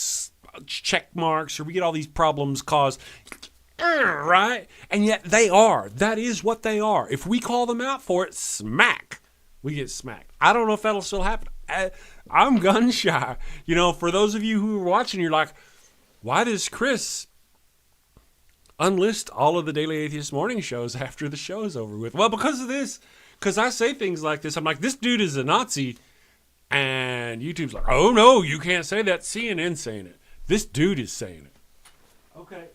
check marks, or we get all these problems caused, right? And yet they are. That is what they are. If we call them out for it, smack. We get smacked. I don't know if that'll still happen. I'm gun shy. You know, for those of you who are watching, you're like, why does Chris unlist all of the Daily Atheist Morning Shows after the show's over with? Well, because of this. Because I say things like this. I'm like, this dude is a Nazi. And YouTube's like, oh, no, you can't say that. CNN's saying it. This dude is saying it. Okay.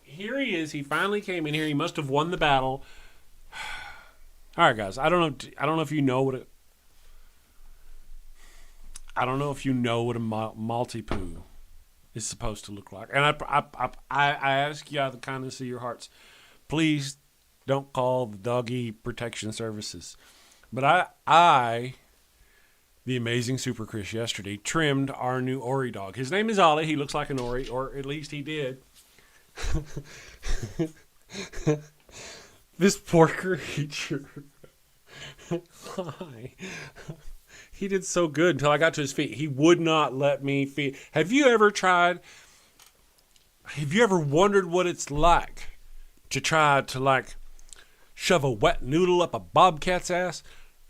Here he is. He finally came in here. He must have won the battle. All right, guys. I don't know if you know what a multi-poo is supposed to look like. And I ask you out of the kindness of your hearts, please don't call the doggy protection services. But I, the amazing Super Chris, yesterday trimmed our new Ori dog. His name is Ollie. He looks like an Ori, or at least he did. This poor creature. Why? He did so good until I got to his feet. He would not let me feed. Have you ever wondered what it's like to try to shove a wet noodle up a bobcat's ass?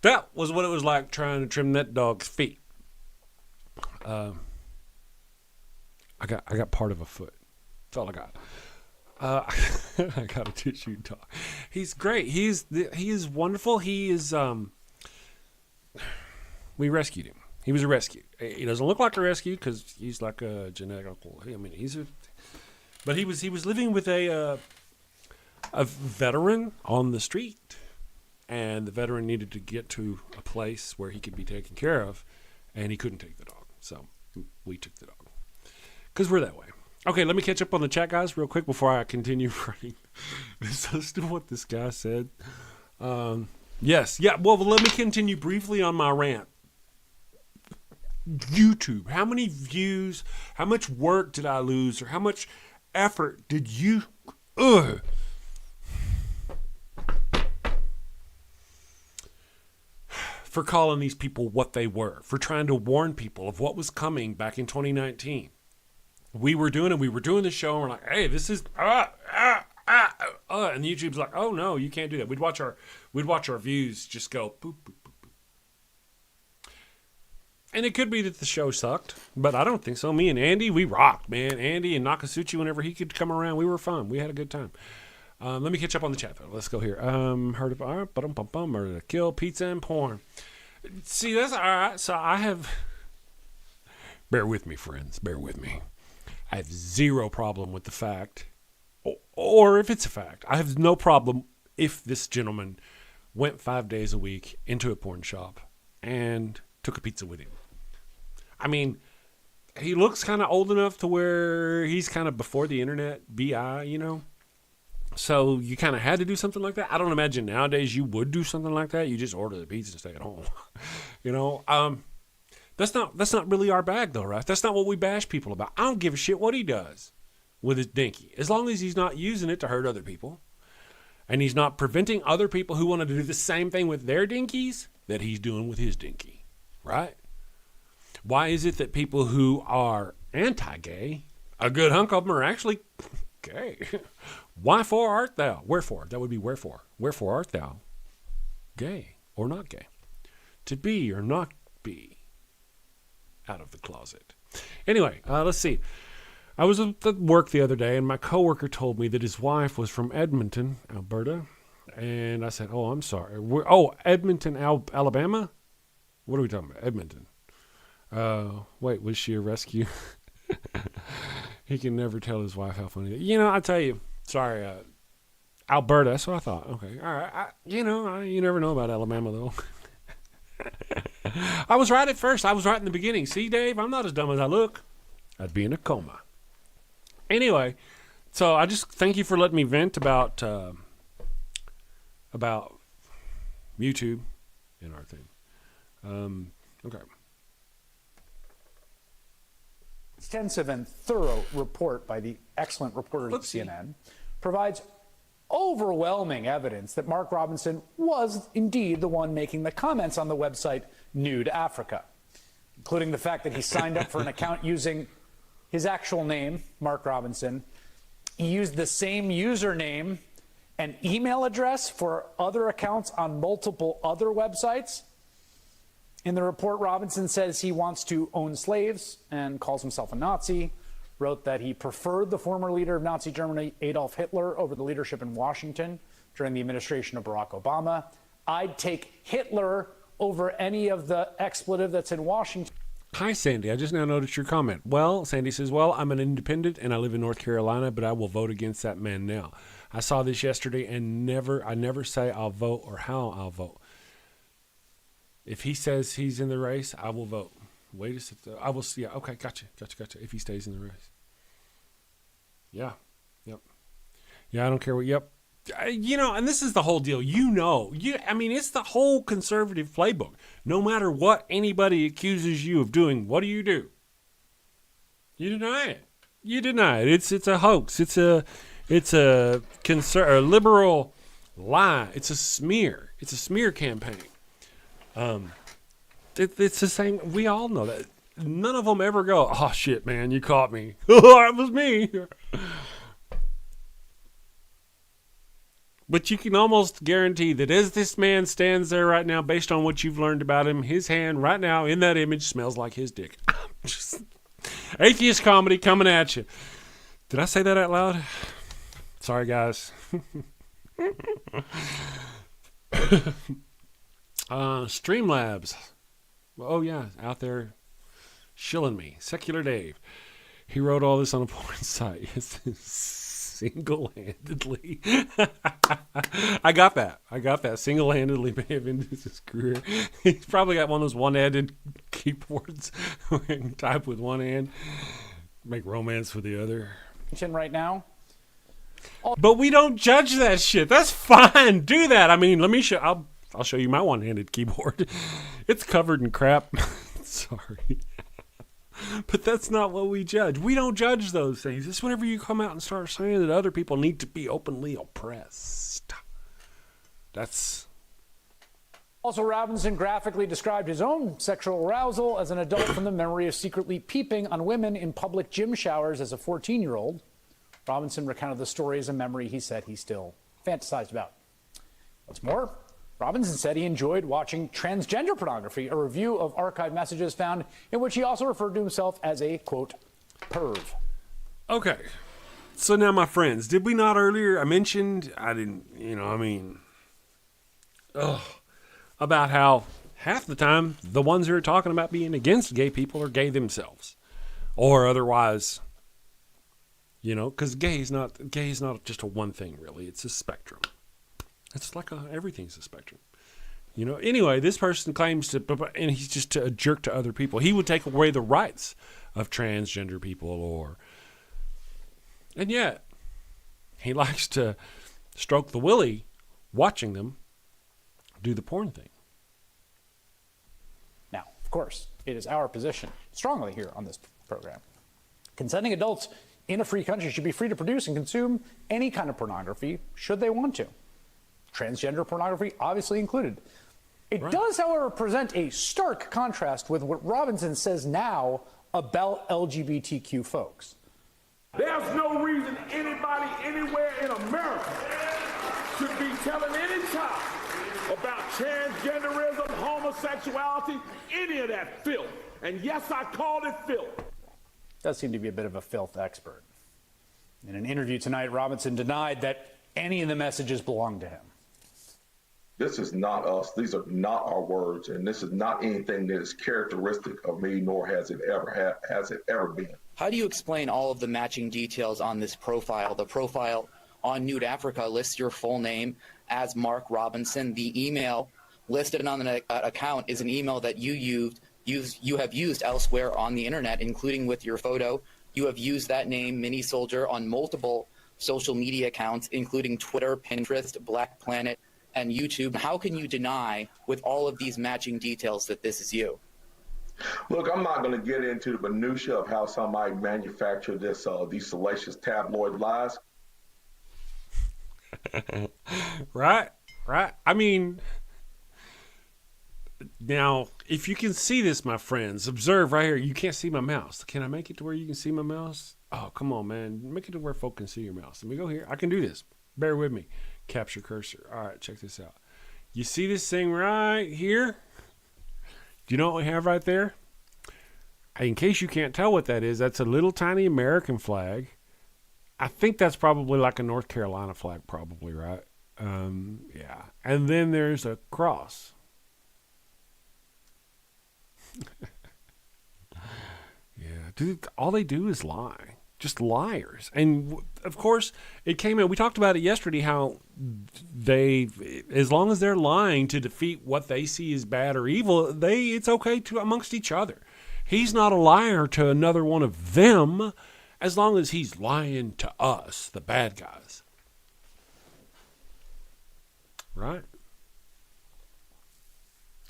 That was what it was like trying to trim that dog's feet. I got part of a foot. That's all I got. I got a tissue dog. He's great. He is wonderful. He is. We rescued him. He was a rescue. He doesn't look like a rescue because he's like a genetical. I mean, but he was living with a veteran on the street, and the veteran needed to get to a place where he could be taken care of, and he couldn't take the dog, so we took the dog because we're that way. Okay, let me catch up on the chat, guys, real quick before I continue writing. Listen to what this guy said. Yes. Yeah, well, let me continue briefly on my rant. YouTube. How many views, how much work did I lose, or how much effort did you... for calling these people what they were, for trying to warn people of what was coming back in 2019. We were doing the show, and we're like, hey, this is, and YouTube's like, oh no, you can't do that. We'd watch our views just go, boop, boop, boop, boop. And it could be that the show sucked, but I don't think so. Me and Andy, we rocked, man. Andy and Nakasuchi, whenever he could come around, we were fun. We had a good time. Let me catch up on the chat, though. Let's go here. Heard of, murder to kill, pizza, and porn. See, that's all right. So I have, bear with me, friends, bear with me. I have zero problem with the fact, or if it's a fact, I have no problem if this gentleman went 5 days a week into a porn shop and took a pizza with him. I mean, he looks kind of old enough to where he's kind of before the internet, BI, you know? So you kind of had to do something like that. I don't imagine nowadays you would do something like that. You just order the pizza and stay at home. You know? That's not really our bag, though, right? That's not what we bash people about. I don't give a shit what he does with his dinky, as long as he's not using it to hurt other people, and he's not preventing other people who want to do the same thing with their dinkies that he's doing with his dinky, right? Why is it that people who are anti-gay, a good hunk of them are actually gay? Wherefore art thou? Wherefore? That would be wherefore. Wherefore art thou gay or not gay? To be or not be. out of the closet. Anyway, let's see. I was at work the other day, and my coworker told me that his wife was from Edmonton, Alberta. And I said, oh, I'm sorry. Edmonton, Alabama? What are we talking about? Edmonton. Wait, was she a rescue? He can never tell his wife how funny. I tell you, sorry, Alberta. That's what I thought. Okay, all right. You never know about Alabama, though. I was right at first. I was right in the beginning. See, Dave, I'm not as dumb as I look. I'd be in a coma. Anyway, so I just thank you for letting me vent about YouTube and our thing. Okay. Extensive and thorough report by the excellent reporters at CNN provides overwhelming evidence that Mark Robinson was indeed the one making the comments on the website Nude Africa, including the fact that he signed up for an account using his actual name, Mark Robinson. He used the same username and email address for other accounts on multiple other websites. In the report, Robinson says he wants to own slaves and calls himself a Nazi, wrote that he preferred the former leader of Nazi Germany, Adolf Hitler, over the leadership in Washington during the administration of Barack Obama. I'd take Hitler over any of the expletive that's in Washington. Hi, Sandy. I just now noticed your comment. Well, Sandy says, well, I'm an independent and I live in North Carolina, but I will vote against that man now. I saw this yesterday and I never say I'll vote or how I'll vote. If he says he's in the race, I will vote. Wait a second. I will see. Yeah, okay, gotcha. If he stays in the race. Yeah. Yep. Yeah, I don't care what. Yep. And this is the whole deal. It's the whole conservative playbook. No matter what anybody accuses you of doing, what do? You deny it. It's a hoax. It's a liberal lie. It's a smear. It's a smear campaign. It's the same. We all know that. None of them ever go, oh, shit, man, you caught me. It was me. But you can almost guarantee that as this man stands there right now, based on what you've learned about him, his hand right now in that image smells like his dick. Atheist comedy coming at you. Did I say that out loud? Sorry, guys. Streamlabs. Oh, yeah, out there shilling me. Secular Dave. He wrote all this on a porn site. Single-handedly. I got that. Single-handedly may have ended his career. He's probably got one of those one-handed keyboards where you can type with one hand, make romance with the other. Right now. But we don't judge that shit. That's fine. Do that. I mean, let me show. I'll show you my one-handed keyboard. It's covered in crap. Sorry. But that's not what we judge. We don't judge those things. It's whenever you come out and start saying that other people need to be openly oppressed. That's... Also, Robinson graphically described his own sexual arousal as an adult from the memory of secretly peeping on women in public gym showers as a 14-year-old. Robinson recounted the story as a memory he said he still fantasized about. What's more, Robinson said he enjoyed watching transgender pornography, a review of archived messages found in which he also referred to himself as a, quote, perv. Okay. So now, my friends, did we not earlier, I mentioned, about how half the time the ones who are talking about being against gay people are gay themselves. Or otherwise, because gay is not just a one thing, really. It's a spectrum. It's like everything's a spectrum. Anyway, this person claims to, and he's just a jerk to other people. He would take away the rights of transgender people and yet he likes to stroke the willy watching them do the porn thing. Now, of course, it is our position strongly here on this program. Consenting adults in a free country should be free to produce and consume any kind of pornography should they want to. Transgender pornography obviously included. It does, however, present a stark contrast with what Robinson says now about LGBTQ folks. There's no reason anybody anywhere in America should be telling any child about transgenderism, homosexuality, any of that filth. And yes, I called it filth. Does seem to be a bit of a filth expert. In an interview tonight, Robinson denied that any of the messages belonged to him. This is not us. These are not our words, and this is not anything that is characteristic of me, nor has it ever been. How do you explain all of the matching details on this profile? The profile on Nude Africa lists your full name as Mark Robinson. The email listed on the account is an email that you have used elsewhere on the internet, including with your photo. You have used that name, Mini Soldier, on multiple social media accounts, including Twitter, Pinterest, Black Planet, and YouTube. How can you deny, with all of these matching details, that this is you? Look, I'm not going to get into the minutia of how somebody manufactured this, these salacious tabloid lies. Right. I mean, now, if you can see this, my friends, observe right here. You can't see my mouse. Can I make it to where you can see my mouse? Oh, come on, man. Make it to where folk can see your mouse. Let me go here. I can do this. Bear with me. Capture cursor. All right, check this out. You see this thing right here? Do you know what we have right there? In case you can't tell what that is, that's a little tiny American flag. I think that's probably like a North Carolina flag, probably, right? Yeah. And then there's a cross. Yeah, dude, all they do is lie. Just liars. And of course, it came in. We talked about it yesterday, how they, as long as they're lying to defeat what they see as bad or evil, it's okay to amongst each other. He's not a liar to another one of them, as long as he's lying to us, the bad guys. Right?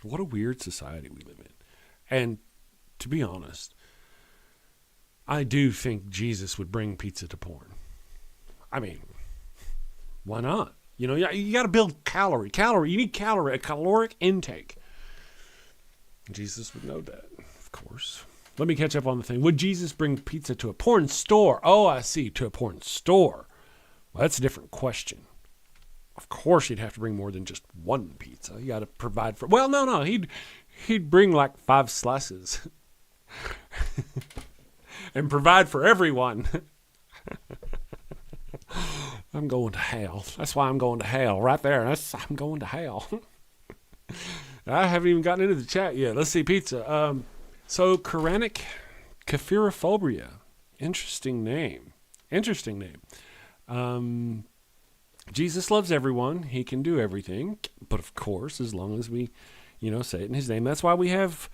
What a weird society we live in. And to be honest, I do think Jesus would bring pizza to porn. I mean, why not? You know, you got to build calorie. You need a caloric intake. Jesus would know that, of course. Let me catch up on the thing. Would Jesus bring pizza to a porn store? Oh, I see, to a porn store. Well, that's a different question. Of course, you'd have to bring more than just one pizza. You got to provide for. Well, no, he'd bring like 5 slices. And provide for everyone. I'm going to hell. That's why I'm going to hell. Right there. I'm going to hell. I haven't even gotten into the chat yet. Let's see, pizza. So, Quranic Kafirophobia. Interesting name. Jesus loves everyone. He can do everything. But of course, as long as we, say it in his name. That's why we have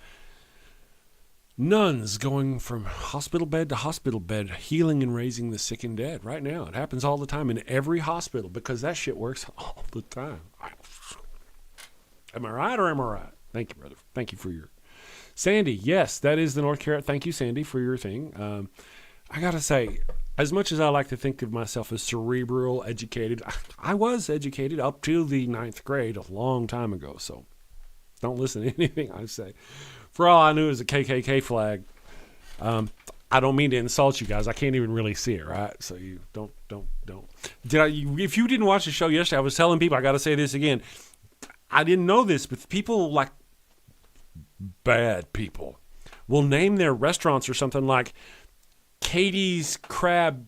nuns going from hospital bed to hospital bed, healing and raising the sick and dead right now. It happens all the time in every hospital because that shit works all the time. Am I right or am I right? Thank you, brother. Thank you for your... Sandy, yes, that is the North Carolina... Thank you, Sandy, for your thing. I got to say, as much as I like to think of myself as cerebral, educated, I was educated up to the 9th grade a long time ago, so don't listen to anything I say. For all I knew, it was a KKK flag. I don't mean to insult you guys. I can't even really see it, right? So you don't. If you didn't watch the show yesterday, I was telling people, I got to say this again. I didn't know this, but people like bad people will name their restaurants or something like Katie's Crab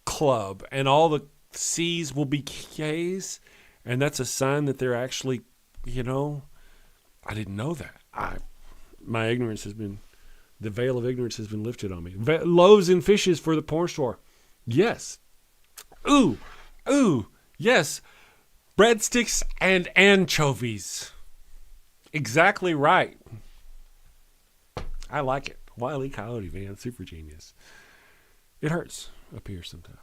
Club, and all the C's will be K's, and that's a sign that they're actually, I didn't know that. My ignorance the veil of ignorance has been lifted on me. Loaves and fishes for the porn store. Yes. Ooh, yes. Breadsticks and anchovies. Exactly right. I like it. Wile E. Coyote, man. Super genius. It hurts up here sometimes.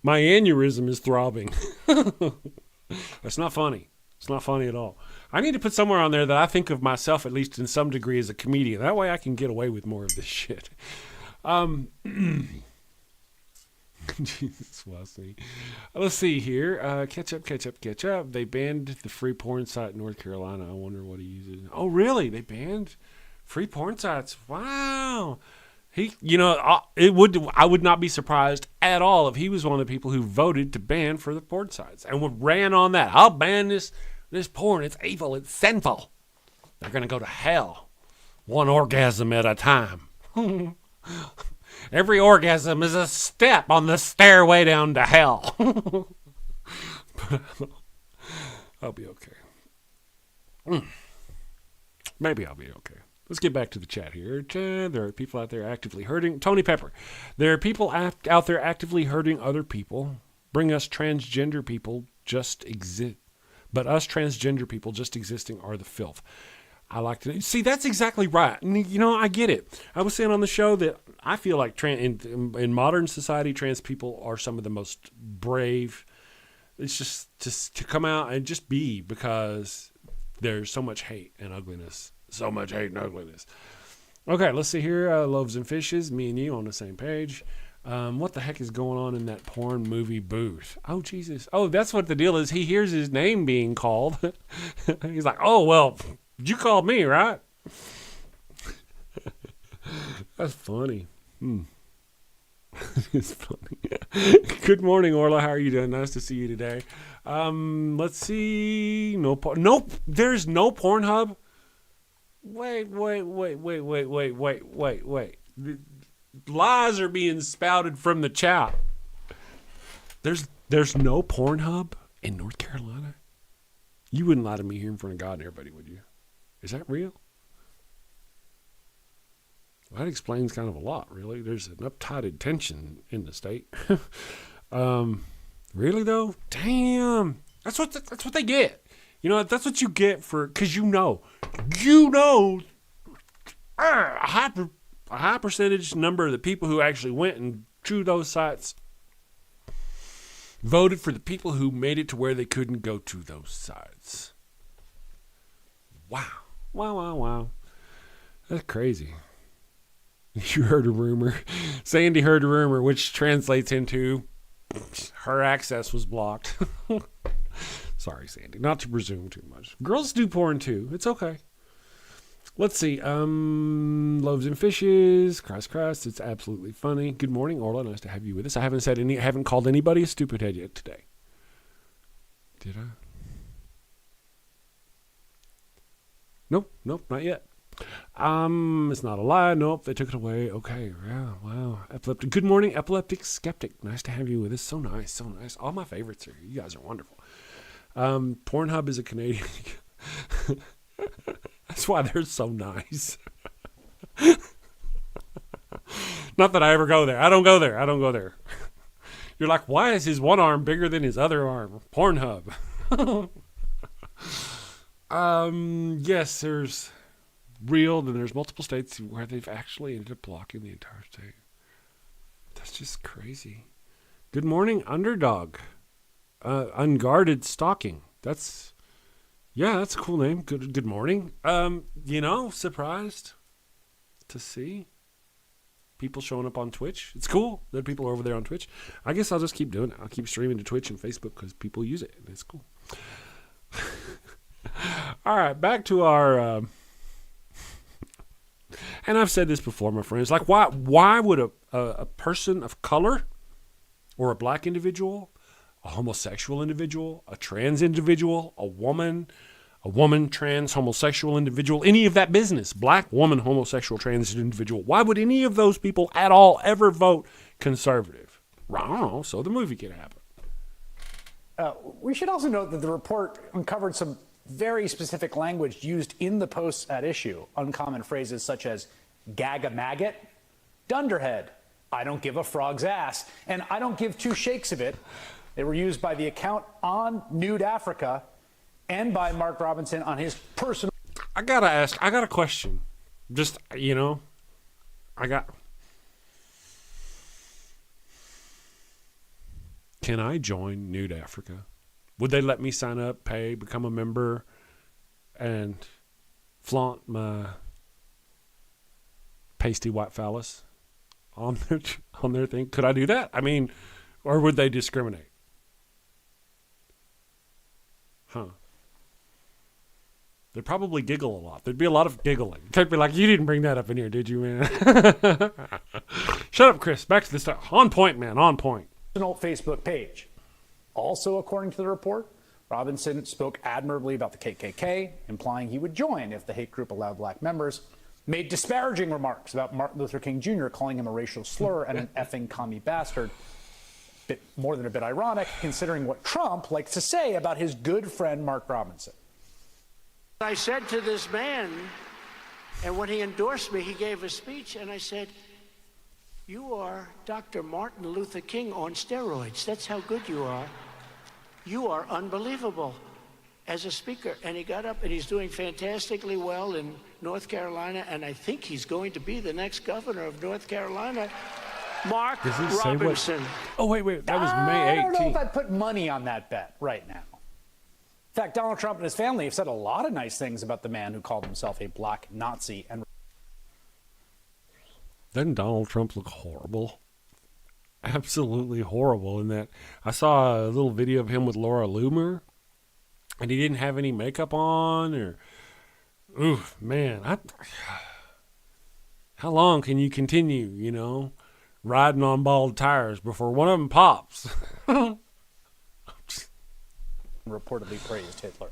My aneurysm is throbbing. That's not funny. It's not funny at all. I need to put somewhere on there that I think of myself, at least in some degree, as a comedian. That way I can get away with more of this shit. Jesus, Wesley. Let's see here. Catch up. They banned the free porn site in North Carolina. I wonder what he uses. Oh, really? They banned free porn sites? Wow. I would not be surprised at all if he was one of the people who voted to ban for the porn sites and ran on that. I'll ban this porn. It's evil. It's sinful. They're going to go to hell. One orgasm at a time. Every orgasm is a step on the stairway down to hell. But I'll be okay. Maybe I'll be okay. Let's get back to the chat here. There are people out there actively hurting. Tony Pepper. There are people out there actively hurting other people. Bring us transgender people just exist. But us transgender people just existing are the filth. I like to see. That's exactly right. And, I get it. I was saying on the show that I feel like in modern society, trans people are some of the most brave. It's just to come out and just be, because there's so much hate and ugliness. So much hate and ugliness. Okay, let's see here. Loaves and Fishes. Me and you on the same page. What the heck is going on in that porn movie booth? Oh, Jesus. Oh, that's what the deal is. He hears his name being called. He's like, oh, well, you called me, right? That's funny. It's funny. Good morning, Orla. How are you doing? Nice to see you today. Let's see. Nope. There's no Pornhub. Wait. Lies are being spouted from the chat. There's no Pornhub in North Carolina. You wouldn't lie to me here in front of God and everybody, would you? Is that real? Well, that explains kind of a lot, really. There's an uptighted tension in the state. Really though? Damn. That's what they get. That's what you get because a high percentage number of the people who actually went and to those sites voted for the people who made it to where they couldn't go to those sites. Wow. That's crazy. You heard a rumor. Sandy heard a rumor, which translates into her access was blocked. Sorry, Sandy. Not to presume too much. Girls do porn too. It's okay. Let's see. Loaves and Fishes. Christ. It's absolutely funny. Good morning, Orla. Nice to have you with us. I haven't called anybody a stupid head yet today. Did I? Nope, not yet. It's not a lie. Nope, they took it away. Okay, yeah, wow. Epileptic. Good morning, Epileptic Skeptic. Nice to have you with us. So nice. All my favorites are here. You guys are wonderful. Pornhub is a Canadian. That's why they're so nice. Not that I ever go there. I don't go there. You're like, why is his one arm bigger than his other arm? Pornhub. Yes, there's then there's multiple states where they've actually ended up blocking the entire state. That's just crazy. Good morning, Underdog. Unguarded Stalking. That's a cool name. Good morning. Surprised to see people showing up on Twitch. It's cool that people are over there on Twitch. I guess I'll just keep doing it. I'll keep streaming to Twitch and Facebook because people use it, and it's cool. All right, back to our... and I've said this before, my friends. Like, why would a person of color or a black individual, a homosexual individual, a trans individual, a woman, trans, homosexual individual, any of that business, black, woman, homosexual, trans individual, why would any of those people at all ever vote conservative? I don't know, so the movie can happen. We should also note that the report uncovered some very specific language used in the posts at issue. Uncommon phrases such as gag a maggot, dunderhead, I don't give a frog's ass, and I don't give two shakes of it. They were used by the account on Nude Africa and by Mark Robinson on his personal... I got a question. Just, Can I join Nude Africa? Would they let me sign up, pay, become a member, and flaunt my pasty white phallus on their thing? Could I do that? I mean, or would they discriminate? Huh. They'd probably giggle a lot. There'd be a lot of giggling. They'd be like, you didn't bring that up in here, did you, man? Shut up, Chris. Back to the stuff. On point, man. On point. Facebook page. Also, according to the report, Robinson spoke admirably about the KKK, implying he would join if the hate group allowed black members, made disparaging remarks about Martin Luther King Jr., calling him a racial slur and an effing commie bastard. Bit more than a bit ironic, considering what Trump likes to say about his good friend Mark Robinson. I said to this man, and when he endorsed me, he gave a speech, and I said, you are Dr. Martin Luther King on steroids. That's how good you are. You are unbelievable as a speaker. And he got up, and he's doing fantastically well in North Carolina, and I think he's going to be the next governor of North Carolina, Mark Robinson. Oh, wait. That was May 18th. I don't know if I'd put money on that bet right now. In fact, Donald Trump and his family have said a lot of nice things about the man who called himself a black Nazi. And doesn't Donald Trump look horrible? Absolutely horrible in that. I saw a little video of him with Laura Loomer, and he didn't have any makeup on. Or, ooh, man. How long can you continue, riding on bald tires before one of them pops? reportedly praised Hitler.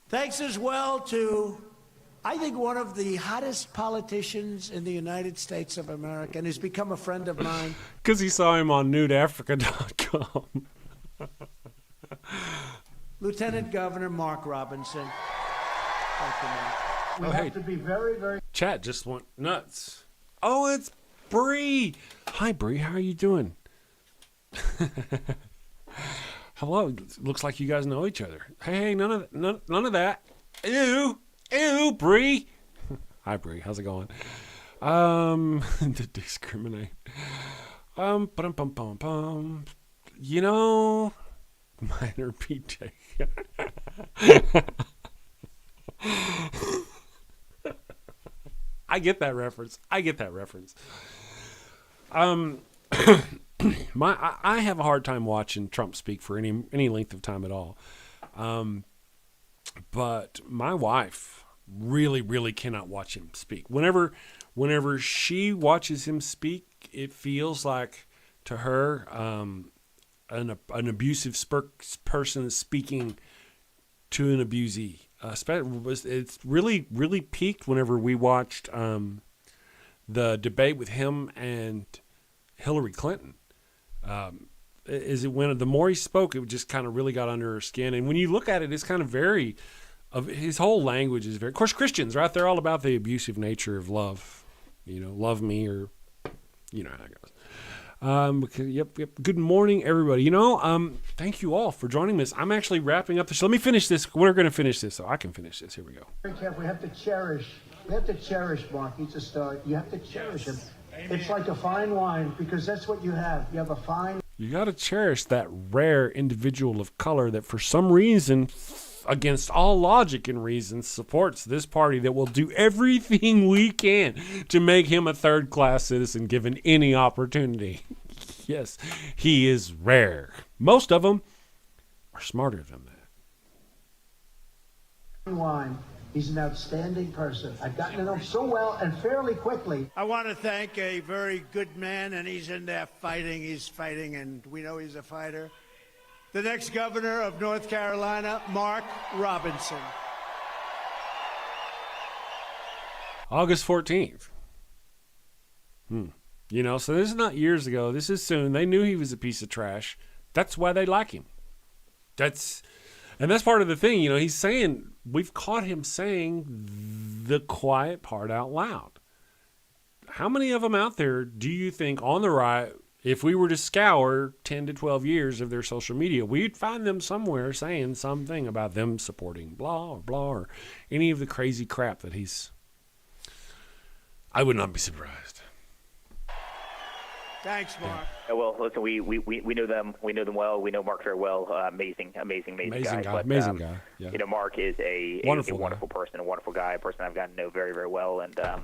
Thanks as well to, I think, one of the hottest politicians in the United States of America, and he's become a friend of mine. Because he saw him on nudeafrica.com. Lieutenant Governor Mark Robinson. Thank you, Mark. We have to be very, very... Chat just went nuts. Oh, it's Bree. Hi, Bree. How are you doing? Hello. Looks like you guys know each other. Hey, none of that. Ew, Bree. Hi, Bree. How's it going? To discriminate. Minor PJ. I get that reference. I have a hard time watching Trump speak for any length of time at all. But my wife really cannot watch him speak. Whenever she watches him speak, it feels like to her an abusive person is speaking to an abusee. It's really peaked whenever we watched the debate with him and Hillary Clinton. The more he spoke, it just kind of really got under her skin. And when you look at it, it's kind of his whole language is very, of course, Christians, right? They're all about the abusive nature of love. Love me, or you know how it goes. Yep. Good morning, everybody. Thank you all for joining us. I'm actually wrapping up the show. Let me finish this. We're going to finish this, so I can finish this. Here we go. Very careful. We have to cherish Mark. He's a star. You have to cherish him. Amen. It's like a fine wine, because that's what you have. You have a fine... You got to cherish that rare individual of color that for some reason, against all logic and reason, supports this party that will do everything we can to make him a third-class citizen given any opportunity. Yes, he is rare. Most of them are smarter than that. Wine. He's an outstanding person. I've gotten to know him so well and fairly quickly. I want to thank a very good man, and he's in there fighting. He's fighting, and we know he's a fighter. The next governor of North Carolina, Mark Robinson. August 14th. So this is not years ago. This is soon. They knew he was a piece of trash. That's why they like him. And that's part of the thing, he's saying, we've caught him saying the quiet part out loud. How many of them out there do you think on the right, if we were to scour 10 to 12 years of their social media, we'd find them somewhere saying something about them supporting blah or blah or any of the crazy crap that I would not be surprised. Thanks, Mark. Well, listen, we know them. We know them well. We know Mark very well. Amazing guy. Amazing guy. Yeah. Mark is a wonderful person, a wonderful guy, a person I've gotten to know very, very well. And I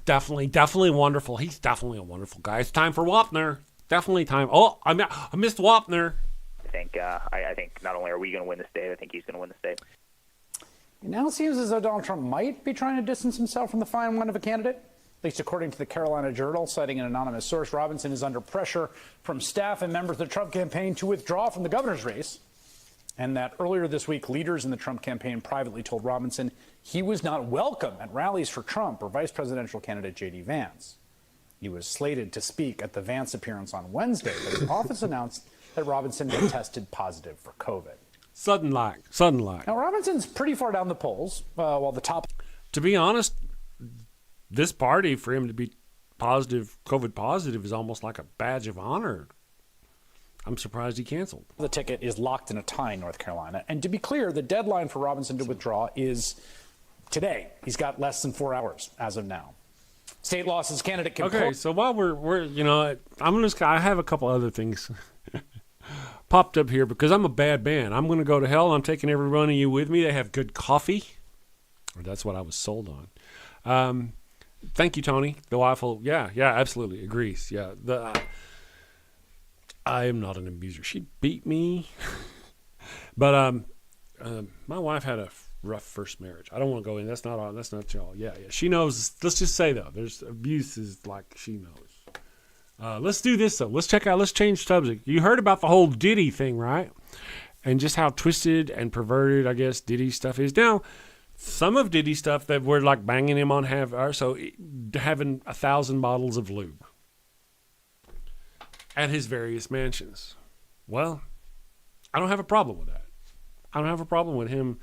definitely wonderful. He's definitely a wonderful guy. It's time for Wapner. Definitely time. Oh, I missed Wapner. I think not only are we going to win the state, I think he's going to win the state. It now seems as though Donald Trump might be trying to distance himself from the fine wine of a candidate. At least according to the Carolina Journal, citing an anonymous source, Robinson is under pressure from staff and members of the Trump campaign to withdraw from the governor's race. And that earlier this week, leaders in the Trump campaign privately told Robinson he was not welcome at rallies for Trump or vice presidential candidate J.D. Vance. He was slated to speak at the Vance appearance on Wednesday, but his office announced that Robinson had tested positive for COVID. Sudden like. Now, Robinson's pretty far down the polls, while the top... To be honest, this party, for him to be positive, COVID positive, is almost like a badge of honor. I'm surprised he canceled. The ticket is locked in a tie in North Carolina. And to be clear, the deadline for Robinson to withdraw is today. He's got less than 4 hours as of now. State law says candidate can... Okay, so while we're I have a couple other things popped up here because I'm a bad man. I'm going to go to hell. I'm taking every one of you with me. They have good coffee. Or that's what I was sold on. Thank you, Tony. The wife will, yeah, absolutely agrees. Yeah, I am not an abuser. She beat me. But my wife had a rough first marriage. I don't want to go in. That's not y'all. Yeah. She knows. Let's just say, though, there's abuse is like she knows. Let's do this, though. Let's change subject. You heard about the whole Diddy thing, right? And just how twisted and perverted, I guess, Diddy stuff is. Now, some of Diddy stuff that we're like banging him on having 1,000 bottles of lube at his various mansions. Well, I don't have a problem with that. I don't have a problem with him.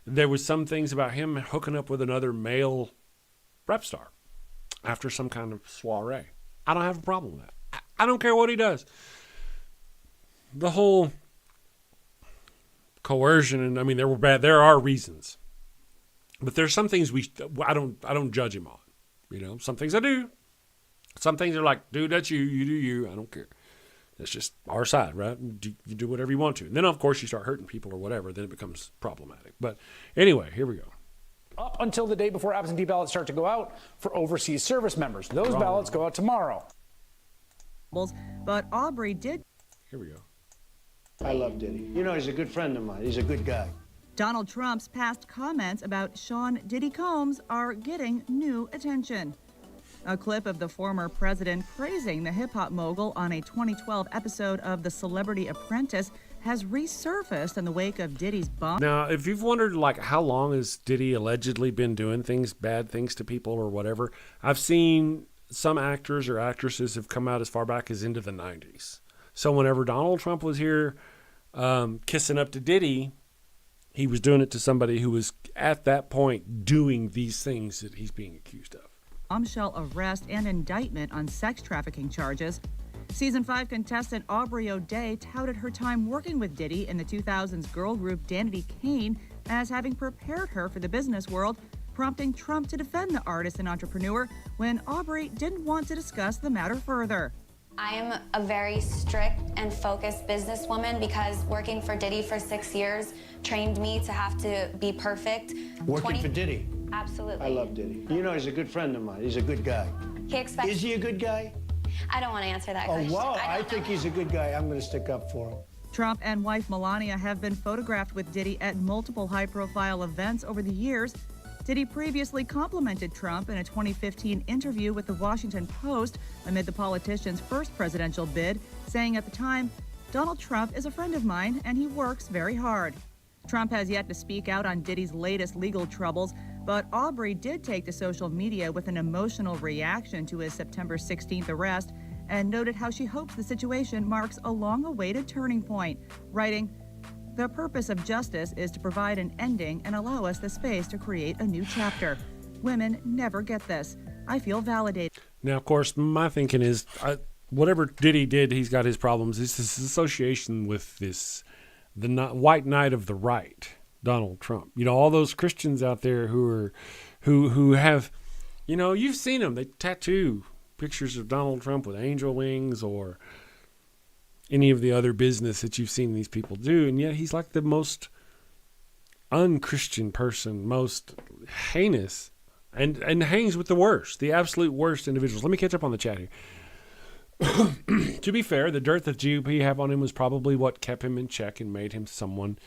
There was some things about him hooking up with another male rap star after some kind of soiree. I don't have a problem with that. I don't care what he does. The whole coercion, and I mean, there are reasons. But there's some things I don't judge him on. You know, some things I do. Some things are like, dude, that's you. You do you. I don't care. That's just our side, right? You do whatever you want to. And then, of course, you start hurting people or whatever. Then it becomes problematic. But anyway, here we go. Up until the day before absentee ballots start to go out for overseas service members. Those ballots go out tomorrow. But Aubrey did. Here we go. I love Diddy. You know, he's a good friend of mine. He's a good guy. Donald Trump's past comments about Sean Diddy Combs are getting new attention. A clip of the former president praising the hip-hop mogul on a 2012 episode of The Celebrity Apprentice has resurfaced in the wake of Diddy's bomb. Now, if you've wondered, like, how long has Diddy allegedly been doing bad things to people or whatever, I've seen some actors or actresses have come out as far back as into the 90s. So whenever Donald Trump was here kissing up to Diddy, he was doing it to somebody who was at that point doing these things that he's being accused of. Bombshell arrest and indictment on sex trafficking charges. Season 5 contestant Aubrey O'Day touted her time working with Diddy in the 2000s girl group Danity Kane as having prepared her for the business world, prompting Trump to defend the artist and entrepreneur when Aubrey didn't want to discuss the matter further. I am a very strict and focused businesswoman because working for Diddy for 6 years trained me to have to be perfect. Working for Diddy? Absolutely. I love Diddy. You know, he's a good friend of mine. He's a good guy. Is he a good guy? I don't want to answer that question. Oh, wow. I think he's a good guy. I'm going to stick up for him. Trump and wife Melania have been photographed with Diddy at multiple high-profile events over the years. Diddy previously complimented Trump in a 2015 interview with the Washington Post amid the politician's first presidential bid, saying at the time, "Donald Trump is a friend of mine and he works very hard." Trump has yet to speak out on Diddy's latest legal troubles, but Aubrey did take to social media with an emotional reaction to his September 16th arrest and noted how she hopes the situation marks a long-awaited turning point, writing, "The purpose of justice is to provide an ending and allow us the space to create a new chapter. Women never get this. I feel validated." Now, of course, my thinking is whatever Diddy did, he's got his problems. It's his association with the white knight of the right, Donald Trump. You know, all those Christians out there who have, you know, you've seen them. They tattoo pictures of Donald Trump with angel wings or any of the other business that you've seen these people do, and yet he's like the most unchristian person, most heinous, and hangs with the worst, the absolute worst individuals. Let me catch up on the chat here. To be fair, the dirt that GOP have on him was probably what kept him in check and made him someone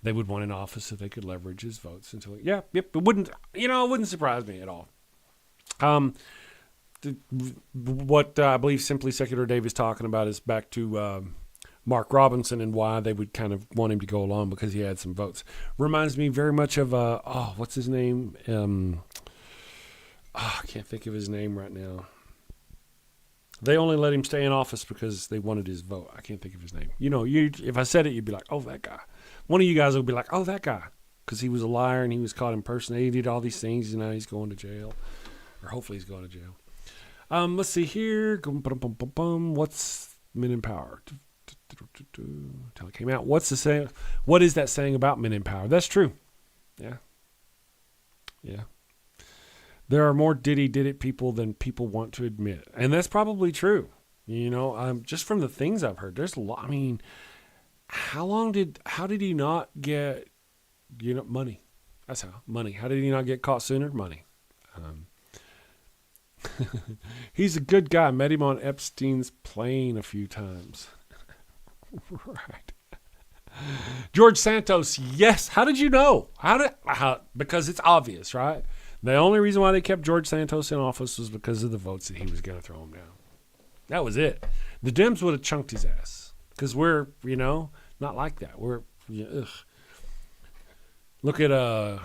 they would want in office so they could leverage his votes. And so, it wouldn't surprise me at all. What I believe Simply Secular Dave is talking about is back to Mark Robinson and why they would kind of want him to go along because he had some votes. Reminds me very much of, what's his name? I can't think of his name right now. They only let him stay in office because they wanted his vote. I can't think of his name. If I said it, you'd be like, oh, that guy. One of you guys would be like, oh, that guy. Because he was a liar and he was caught impersonating. He did all these things and now he's going to jail. Or hopefully he's going to jail. Let's see here. What's Men in Power? Until it came out. What's the saying? What is that saying about men in power? That's true. Yeah. There are more did it people than people want to admit. And that's probably true. Just from the things I've heard, there's a lot. I mean, how did he not get, money? That's how. Money. How did he not get caught sooner? Money. He's a good guy. Met him on Epstein's plane a few times. Right. George Santos. Yes. How did you know? Because it's obvious, right? The only reason why they kept George Santos in office was because of the votes that he was going to throw him down. That was it. The Dems would have chunked his ass because we're, not like that. We're, look at, oh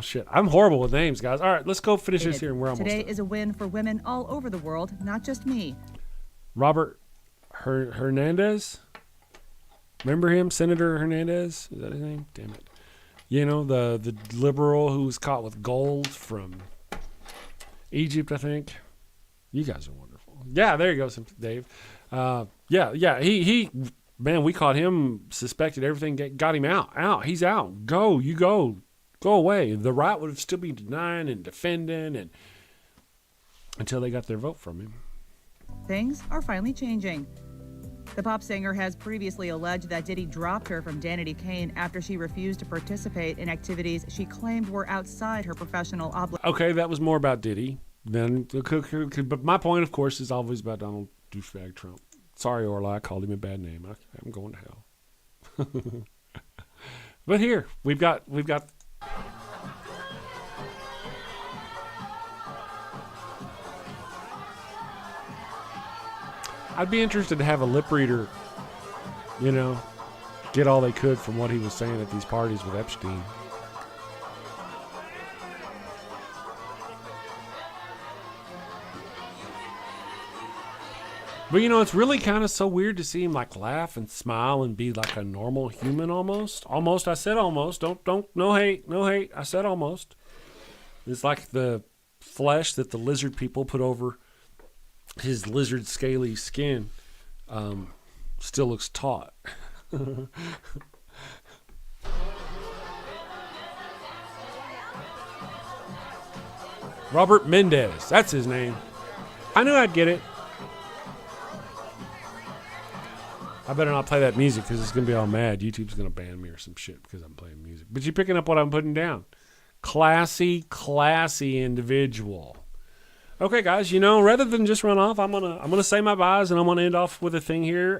shit. I'm horrible with names, guys. All right, let's go finish this here and we're almost Today done. is a win for women all over the world, not just me. Robert Hernandez. Remember him? Senator Hernandez? Is that his name? Damn it. The liberal who was caught with gold from Egypt, I think. You guys are wonderful. Yeah, there you go, Dave. He we caught him, suspected everything, got him out. He's out. Go away. The right would have still been denying and defending and until they got their vote from him. Things are finally changing. The pop singer has previously alleged that Diddy dropped her from Danity Kane after she refused to participate in activities she claimed were outside her professional obligations. Okay, that was more about Diddy. But my point, of course, is always about Donald douchebag Trump. Sorry, Orla, I called him a bad name. I'm going to hell. But here, we've got I'd be interested to have a lip reader, get all they could from what he was saying at these parties with Epstein. But it's really kind of so weird to see him like laugh and smile and be like a normal human almost. Almost, I said almost. Don't, no hate. I said almost. It's like the flesh that the lizard people put over his lizard scaly skin still looks taut. Robert Mendez, that's his name. I knew I'd get it. I better not play that music because it's going to be all mad. YouTube's going to ban me or some shit because I'm playing music. But you're picking up what I'm putting down. Classy individual. Okay, guys, rather than just run off, I'm gonna say my byes, and I'm gonna end off with a thing here,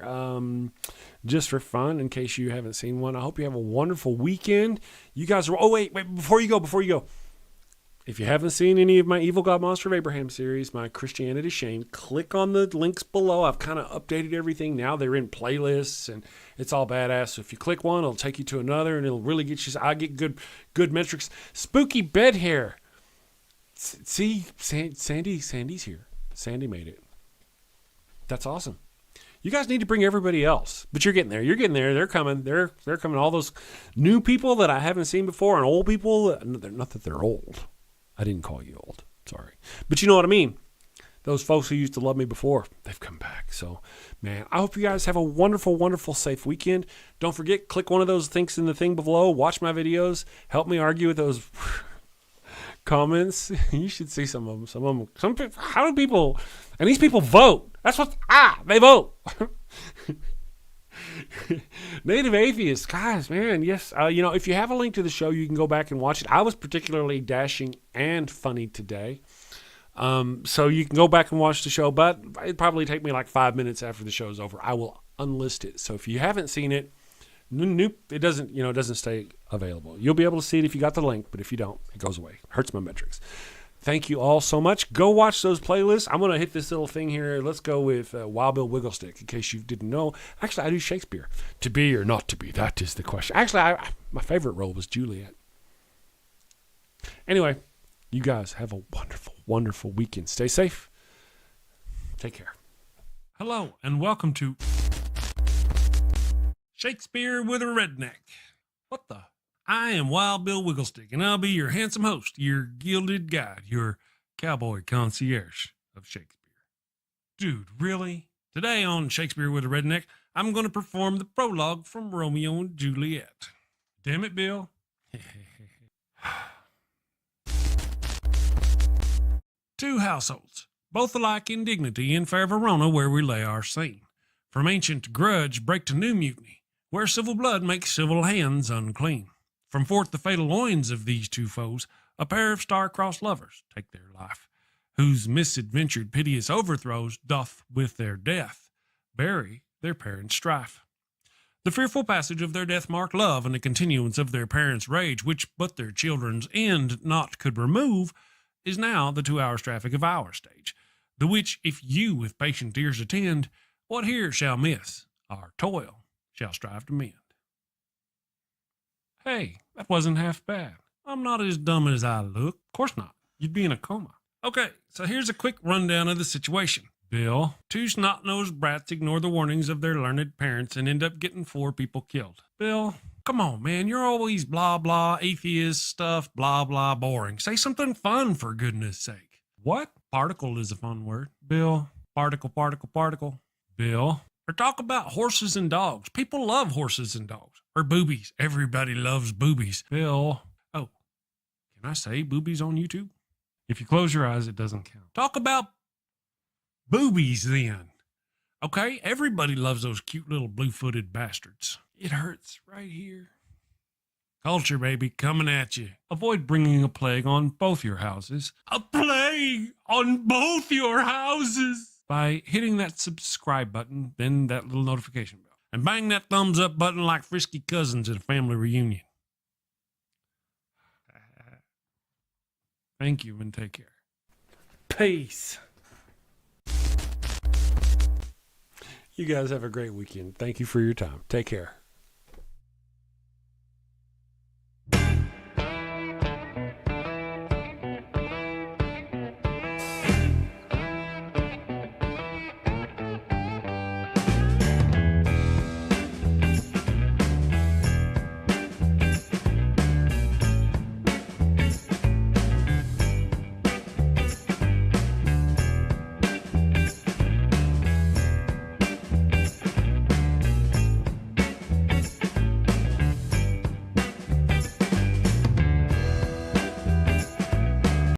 just for fun, in case you haven't seen one. I hope you have a wonderful weekend. You guys are. Oh wait, before you go. If you haven't seen any of my Evil God Monster of Abraham series, my Christianity Shame, click on the links below. I've kind of updated everything now. They're in playlists, and it's all badass. So if you click one, it'll take you to another, and it'll really get you. I get good metrics. Spooky bed hair. See, Sandy's here. Sandy made it. That's awesome. You guys need to bring everybody else, but you're getting there. They're coming. They're coming. All those new people that I haven't seen before, and old people. Not that they're old. I didn't call you old. Sorry, but you know what I mean. Those folks who used to love me before, they've come back. So, man, I hope you guys have a wonderful, wonderful, safe weekend. Don't forget, click one of those links in the thing below. Watch my videos. Help me argue with those comments. You should see some of them. Some people, how do people, and these people vote. That's what, they vote. Native atheists, guys, man, yes. If you have a link to the show, you can go back and watch it. I was particularly dashing and funny today. So you can go back and watch the show, but it'd probably take me like 5 minutes after the show's over. I will unlist it. So if you haven't seen it, Nope. It doesn't, it doesn't stay available. You'll be able to see it if you got the link, but if you don't, it goes away. Hurts my metrics. Thank you all so much. Go watch those playlists. I'm going to hit this little thing here. Let's go with Wild Bill Wigglestick, in case you didn't know. Actually, I do Shakespeare. To be or not to be, that is the question. Actually, my favorite role was Juliet. Anyway, you guys have a wonderful, wonderful weekend. Stay safe. Take care. Hello, and welcome to Shakespeare with a Redneck. What the? I am Wild Bill Wigglestick, and I'll be your handsome host, your gilded guide, your cowboy concierge of Shakespeare. Dude, really? Today on Shakespeare with a Redneck, I'm going to perform the prologue from Romeo and Juliet. Damn it, Bill. Two households, both alike in dignity, in fair Verona, where we lay our scene. From ancient grudge break to new mutiny, where civil blood makes civil hands unclean. From forth the fatal loins of these two foes, a pair of star-crossed lovers take their life, whose misadventured piteous overthrows doth with their death bury their parents' strife. The fearful passage of their death-marked love and the continuance of their parents' rage, which but their children's end not could remove, is now the 2 hours traffic of our stage, the which if you with patient ears attend, what here shall miss, our toil shall strive to mend. Hey, that wasn't half bad. I'm not as dumb as I look. Of course not. You'd be in a coma. Okay, so here's a quick rundown of the situation. Bill, two snot-nosed brats ignore the warnings of their learned parents and end up getting 4 people killed. Bill, come on, man. You're always blah, blah, atheist stuff, blah, blah, boring. Say something fun, for goodness sake. What? Particle is a fun word. Bill, particle, particle, particle. Bill, or talk about horses and dogs. People love horses and dogs. Or boobies. Everybody loves boobies. Bill. Oh, can I say boobies on YouTube? If you close your eyes, it doesn't count. Talk about boobies then. Okay? Everybody loves those cute little blue-footed bastards. It hurts right here. Culture, baby, coming at you. Avoid bringing a plague on both your houses. A plague on both your houses! By hitting that subscribe button, then that little notification bell. And bang that thumbs up button like frisky cousins at a family reunion. Thank you and take care. Peace. You guys have a great weekend. Thank you for your time. Take care.